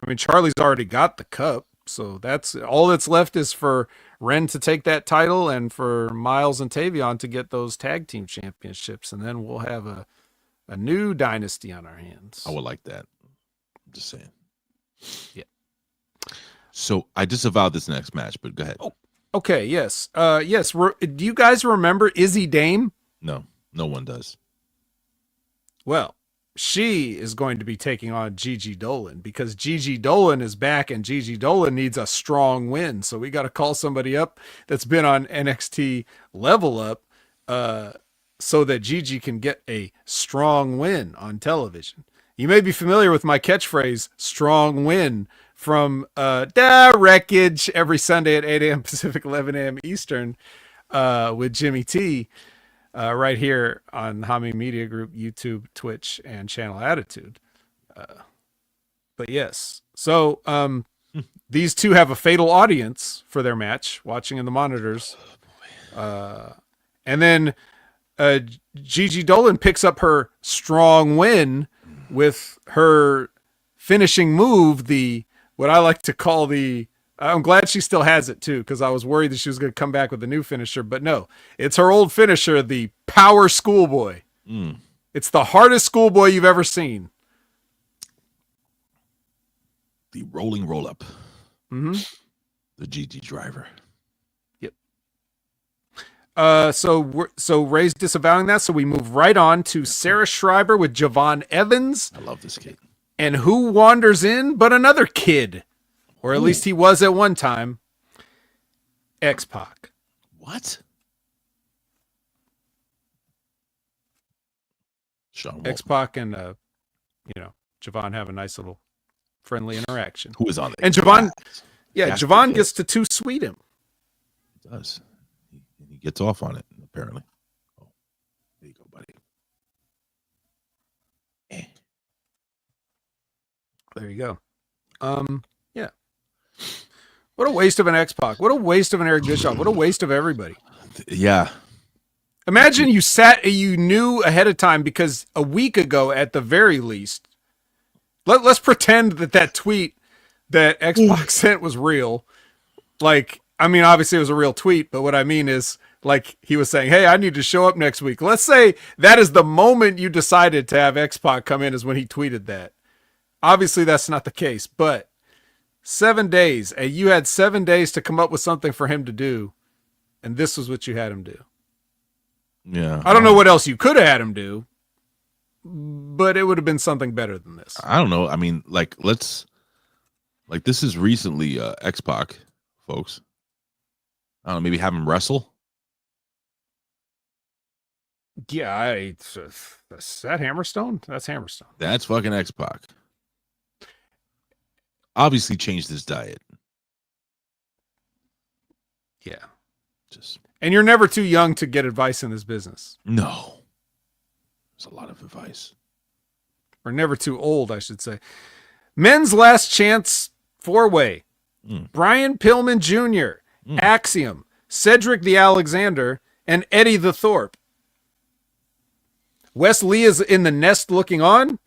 D: I mean, Charlie's already got the cup, so that's all that's left is for Wren to take that title and for Miles and Tavion to get those tag team championships, and then we'll have a new dynasty on our hands.
A: I would like that. I'm just saying.
D: Yeah.
A: So I disavowed this next match, but go ahead.
D: Oh, okay. Yes. Yes. Do you guys remember Izzy Dame?
A: No one does.
D: Well, she is going to be taking on Gigi Dolan because Gigi Dolan is back and Gigi Dolan needs a strong win. So we got to call somebody up that's been on NXT Level Up so that Gigi can get a strong win on television. You may be familiar with my catchphrase, strong win, from Da Wreckage every Sunday at 8 a.m. Pacific, 11 a.m. Eastern with Jimmy T. Right here on Hami Media Group, YouTube, Twitch, and Channel Attitude. But yes, so these two have a fatal audience for their match, watching in the monitors. And then Gigi Dolan picks up her strong win with her finishing move, what I like to call I'm glad she still has it too, because I was worried that she was going to come back with a new finisher, but no, it's her old finisher, the Power Schoolboy. It's the hardest schoolboy you've ever seen.
A: The rolling roll up.
D: Mm-hmm.
A: The GG driver.
D: Yep. So Ray's disavowing that, so we move right on to Sarah Schreiber with Javon Evans.
A: I love this kid.
D: And who wanders in but another kid? Or at least he was at one time. X-Pac.
A: What?
D: X-Pac and Javon have a nice little friendly interaction.
A: Who is on there?
D: And Javon, Javon gets to too sweet him.
A: He does. He gets off on it, apparently. Oh, there you go, buddy.
D: There you go. Yeah. What a waste of an X-Pac. What a waste of an Eric Bischoff. What a waste of everybody.
A: Yeah.
D: Imagine you knew ahead of time, because a week ago, at the very least, let's pretend that tweet that X-Pac sent was real. Like, I mean, obviously it was a real tweet, but what I mean is, like, he was saying, hey, I need to show up next week. Let's say that is the moment you decided to have X-Pac come in, is when he tweeted that. Obviously that's not the case, but 7 days, and you had 7 days to come up with something for him to do, and this was what you had him do.
A: Yeah.
D: I don't know what else you could have had him do, but it would have been something better than this.
A: I don't know. I mean, this is recently X-Pac, folks. I don't know, maybe have him wrestle?
D: Yeah, is that Hammerstone? That's Hammerstone.
A: That's fucking X-Pac. Obviously changed his diet.
D: Yeah.
A: Just.
D: And you're never too young to get advice in this business.
A: No. There's a lot of advice.
D: Or never too old, I should say. Men's Last Chance 4-way. Brian Pillman Jr., Axiom, Cedric the Alexander, and Eddy the Thorpe. Wes Lee is in the nest looking on.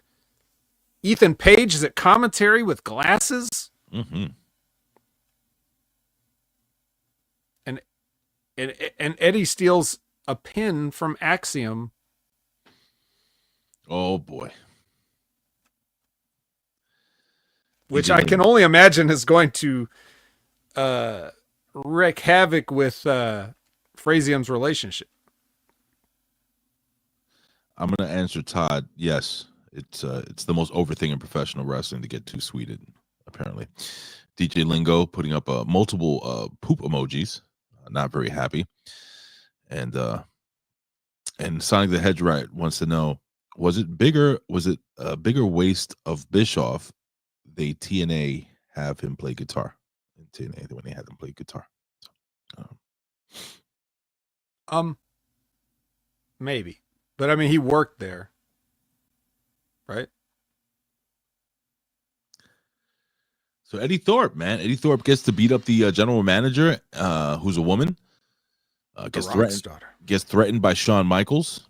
D: Ethan Page is at commentary with glasses.
A: Mm-hmm.
D: And Eddy steals a pin from Axiom.
A: Oh, boy.
D: Which I can only imagine is going to wreak havoc with Frazium's relationship.
A: I'm going to answer Todd. Yes, it's the most over thing in professional wrestling to get too sweeted, apparently. DJ Lingo putting up multiple poop emojis. Not very happy. And Sonic the Hedgehog wants to know, was it a bigger waste of Bischoff they TNA have him play guitar in TNA when they had him play guitar?
D: Maybe. But I mean, he worked there, right?
A: So Eddy Thorpe, man. Eddy Thorpe gets to beat up the general manager, who's a woman. Gets threatened by Shawn Michaels.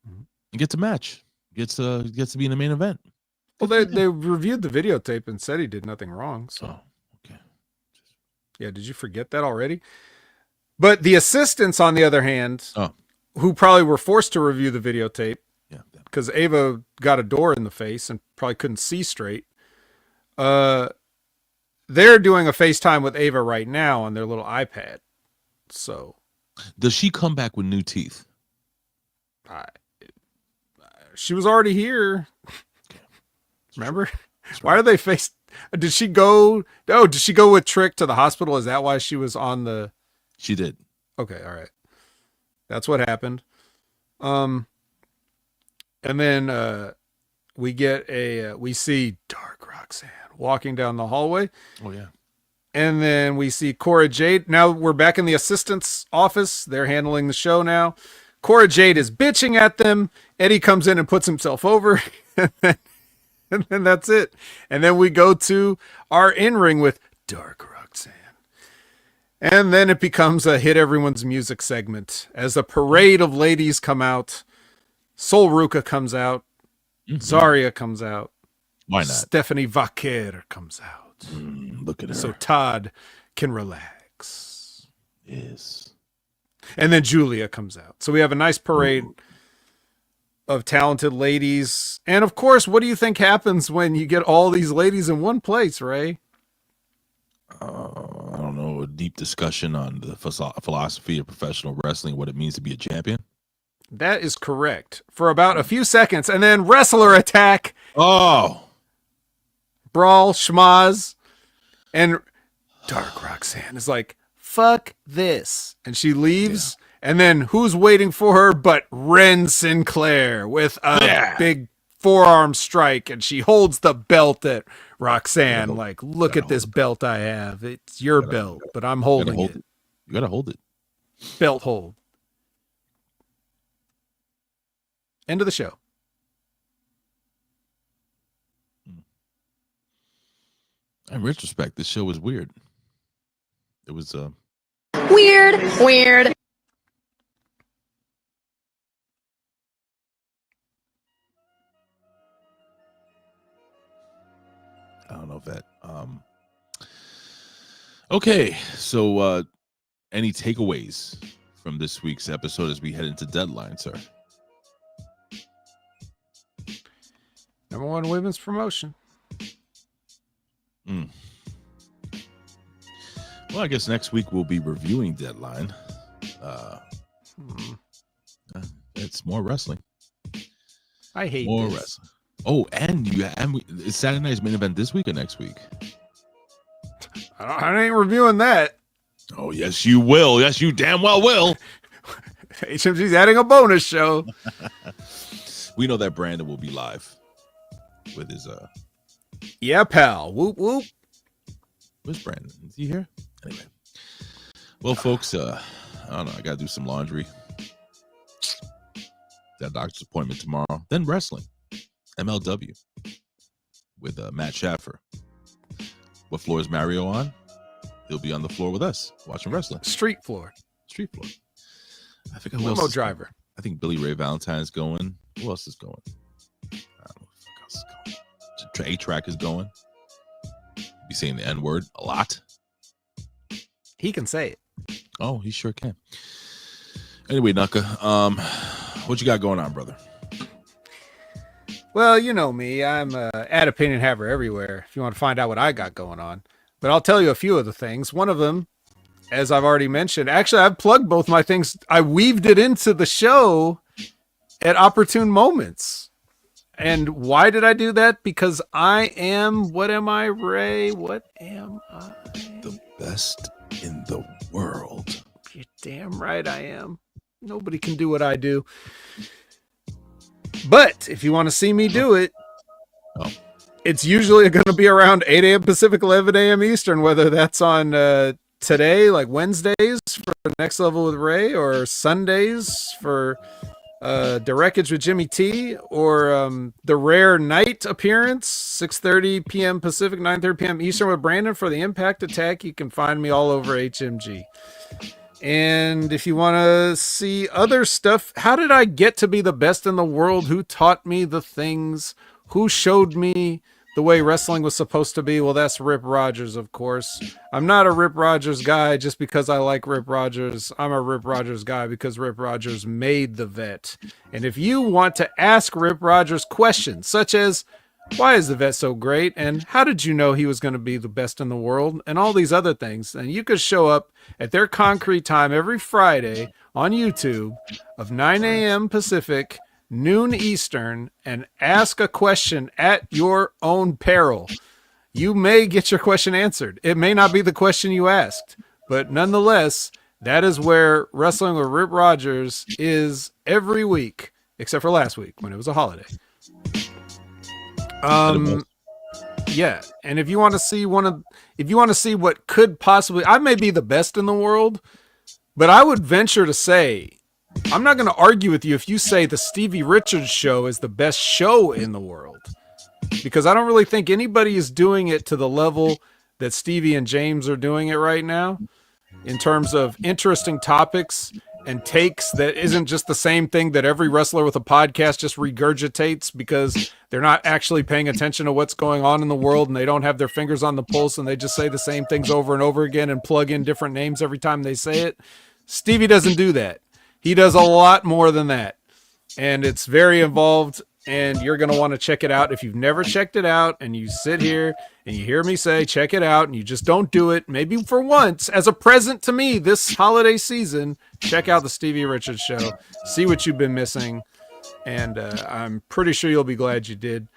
A: And gets a match. Gets to be in the main event.
D: Well, they reviewed the videotape and said he did nothing wrong. So,
A: okay.
D: Yeah, did you forget that already? But the assistants, on the other hand, who probably were forced to review the videotape, because Ava got a door in the face and probably couldn't see straight. They're doing a FaceTime with Ava right now on their little iPad. So,
A: does she come back with new teeth?
D: She was already here. Remember? Why do they face? Did she go? Oh, did she go with Trick to the hospital? Is that why she was on the?
A: She did.
D: Okay, all right. That's what happened. And then we see Dark Roxanne walking down the hallway.
A: Oh yeah.
D: And then we see Cora Jade. Now we're back in the assistant's office. They're handling the show now. Cora Jade is bitching at them. Eddy comes in and puts himself over. And then that's it. And then we go to our in-ring with Dark Roxanne. And then it becomes a hit everyone's music segment as a parade of ladies come out. Sol Ruca comes out. Zarya comes out.
A: Why not?
D: Stephanie Vaquer comes out.
A: Look at her.
D: So Todd can relax.
A: Yes.
D: And then Julia comes out. So we have a nice parade of talented ladies. And of course, what do you think happens when you get all these ladies in one place, Ray?
A: I don't know, a deep discussion on the philosophy of professional wrestling, what it means to be a champion.
D: That is correct. For about a few seconds. And then wrestler attack.
A: Oh.
D: Brawl, schmaz. And Dark Roxanne is like, fuck this. And she leaves. Yeah. And then who's waiting for her but Wren Sinclair with a big forearm strike. And she holds the belt at Roxanne. Like, look at this belt I have. It's your belt, but I'm holding it.
A: You got to hold it.
D: Belt hold. End of the show.
A: In retrospect, this show was weird. It was
F: weird.
A: I don't know if that. Okay, so any takeaways from this week's episode as we head into Deadline, sir?
D: Number one women's promotion.
A: Well, I guess next week we'll be reviewing Deadline. It's more wrestling.
D: I hate
A: more
D: this.
A: Wrestling. Oh, and it's Saturday night's main event this week or next week?
D: I ain't reviewing that.
A: Oh, yes, you will. Yes, you damn well will.
D: HMG's adding a bonus show.
A: We know that Brandon will be live with his
D: Yeah, pal. Whoop whoop.
A: Where's Brandon? Is he here? Anyway. Well, folks, I don't know. I gotta do some laundry. That doctor's appointment tomorrow. Then wrestling. MLW with Matt Schaffer. What floor is Mario on? He'll be on the floor with us watching wrestling.
D: Street floor.
A: I think who
D: limo
A: else
D: driver.
A: I think Billy Ray Valentine's going. Who else is going? I don't know who else is going. A-Track is going. Be saying the N-word a lot.
D: He can say it.
A: Oh, he sure can. Anyway, Nuka, what you got going on, brother?
D: Well, you know me. I'm ad opinion haver everywhere if you want to find out what I got going on. But I'll tell you a few of the things. One of them, as I've already mentioned, actually, I've plugged both my things. I weaved it into the show at opportune moments. And why did I do that? Because I am, what am I, Ray? What am I?
A: The best in the world.
D: You're damn right I am. Nobody can do what I do. But if you want to see me do it, it's usually going to be around 8 a.m. Pacific, 11 a.m. Eastern, whether that's on today, like Wednesdays for Next Level with Ray, or Sundays for Direcage with Jimmy T, or the rare night appearance, 6:30 p.m. Pacific, 9:30 p.m. Eastern with Brandon for the Impact Attack. You can find me all over HMG. And if you want to see other stuff, how did I get to be the best in the world? Who taught me the things? Who showed me the way wrestling was supposed to be? Well, that's Rip Rogers, of course. I'm not a Rip Rogers guy just because I like Rip Rogers. I'm a Rip Rogers guy because Rip Rogers made the vet. And if you want to ask Rip Rogers questions such as, why is the vet so great? And how did you know he was going to be the best in the world? And all these other things. And you could show up at their concrete time every Friday on YouTube of 9 a.m. Pacific, noon Eastern, and ask a question at your own peril. You may get your question answered. It may not be the question you asked, but nonetheless, that is where Wrestling with Rip Rogers is every week, except for last week when it was a holiday. Yeah, and if you want to see what could possibly, I may be the best in the world, but I would venture to say, I'm not going to argue with you if you say the Stevie Richards show is the best show in the world, because I don't really think anybody is doing it to the level that Stevie and James are doing it right now in terms of interesting topics and takes that isn't just the same thing that every wrestler with a podcast just regurgitates because they're not actually paying attention to what's going on in the world and they don't have their fingers on the pulse and they just say the same things over and over again and plug in different names every time they say it. Stevie doesn't do that. He does a lot more than that. And it's very involved, and you're going to want to check it out. If you've never checked it out and you sit here and you hear me say, check it out, and you just don't do it, maybe for once, as a present to me this holiday season, check out the Stevie Richards show, see what you've been missing, and I'm pretty sure you'll be glad you did.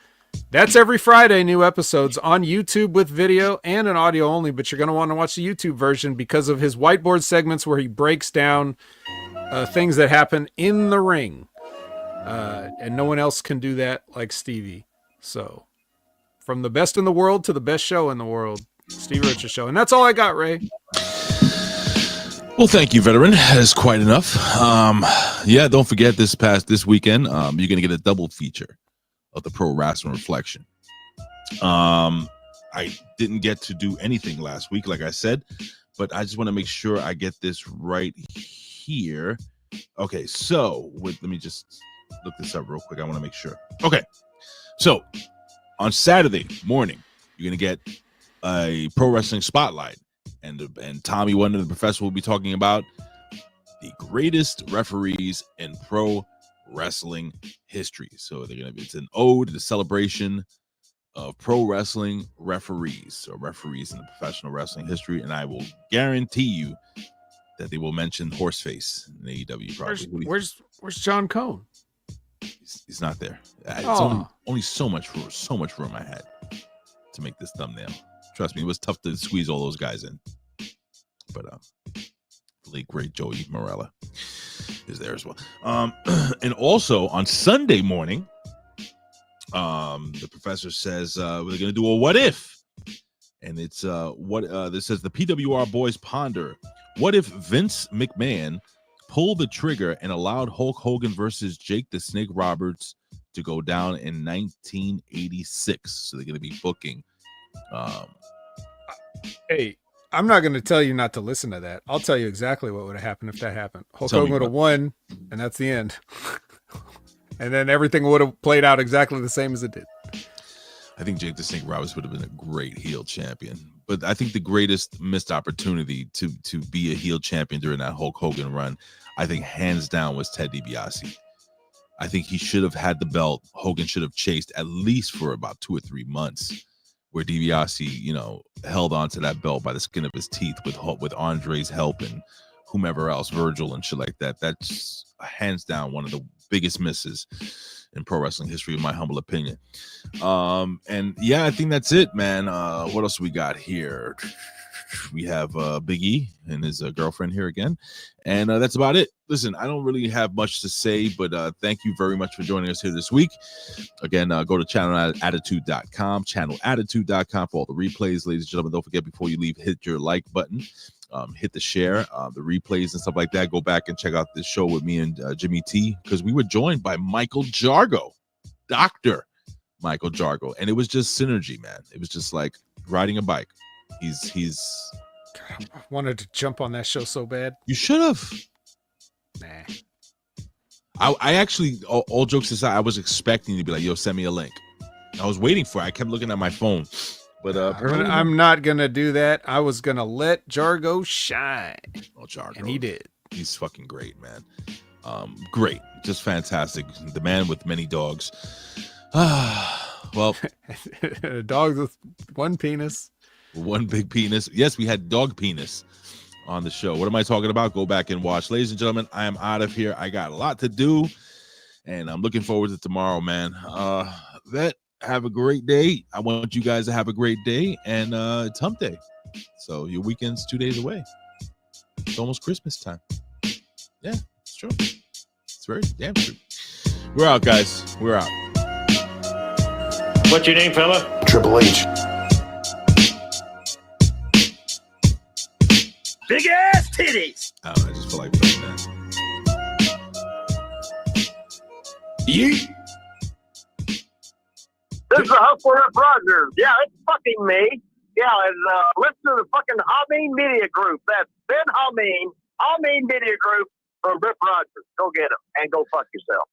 D: That's every Friday, new episodes on YouTube with video and an audio only, but you're going to want to watch the YouTube version because of his whiteboard segments where he breaks down things that happen in the ring. And no one else can do that like Stevie. So from the best in the world to the best show in the world, Stevie Richards show. And that's all I got, Ray.
A: Well, thank you, veteran. That is quite enough. Yeah, don't forget this weekend, you're going to get a double feature of the Pro Wrestling Reflection. I didn't get to do anything last week, like I said, but I just want to make sure I get this right here. Okay, so let me just look this up real quick. I want to make sure. Okay, so on Saturday morning, you're going to get a Pro Wrestling Spotlight, and Tommy Wonder, the professor, will be talking about the greatest referees in pro wrestling history. So it's an ode to the celebration of pro wrestling referees, or referees in the professional wrestling history, and I will guarantee you that they will mention Horseface in AEW. Probably.
D: Where's John Cone?
A: He's not there. It's only so much room I had to make this thumbnail. Trust me, it was tough to squeeze all those guys in. But the late great Joey Morella is there as well. And also on Sunday morning, the professor says we're going to do a what if, and it's this says the PWR boys ponder: what if Vince McMahon pulled the trigger and allowed Hulk Hogan versus Jake the Snake Roberts to go down in 1986? So they're going to be booking.
D: Hey, I'm not going to tell you not to listen to that. I'll tell you exactly what would have happened if that happened. Hulk Hogan would have won, and that's the end. And then everything would have played out exactly the same as it did.
A: I think Jake the Snake Roberts would have been a great heel champion. But I think the greatest missed opportunity to be a heel champion during that Hulk Hogan run, I think hands down, was Ted DiBiase. I think he should have had the belt. Hogan should have chased at least for about 2 or 3 months, where DiBiase, held on to that belt by the skin of his teeth with Andre's help and whomever else, Virgil and shit like that. That's hands down one of the biggest misses in pro wrestling history, in my humble opinion. And yeah, I think that's it, man. What else we got here? We have Big E and his girlfriend here again, and that's about it. Listen, I don't really have much to say, but thank you very much for joining us here this week. Again, go to channelattitude.com, channelattitude.com for all the replays, ladies and gentlemen. Don't forget, before you leave, hit your like button, hit the share, the replays and stuff like that. Go back and check out this show with me and Jimmy T, because we were joined by Michael Jargo, Dr. Michael Jargo, and it was just synergy, man. It was just like riding a bike. He's
D: God, I wanted to jump on that show so bad.
A: You should have.
D: Nah.
A: I actually, all jokes aside, I was expecting to be like, yo, send me a link. I was waiting for it. I kept looking at my phone. But
D: I'm not gonna do that. I was gonna let Jargo shine.
A: Oh, Jargo.
D: And he did.
A: He's fucking great, man. Great. Just fantastic. The man with many dogs. Well,
D: a dog with one penis.
A: One big penis. Yes, we had dog penis on the show. What am I talking about? Go back and watch. Ladies and gentlemen, I am out of here. I got a lot to do. And I'm looking forward to tomorrow, man. Vet, have a great day. I want you guys to have a great day. And it's hump day. So your weekend's 2 days away. It's almost Christmas time. Yeah, it's true. It's very damn true. We're out, guys. We're out.
C: What's your name, fella?
B: Triple H.
C: Big ass titties.
A: I don't know, I just feel like playing that.
C: Yeet.
G: This is a Hustler Rep Rogers. Yeah, it's fucking me. Yeah, and listen to the fucking Hameen Media Group. That's Ben Hameen Media Group from Rip Rogers. Go get him and go fuck yourself.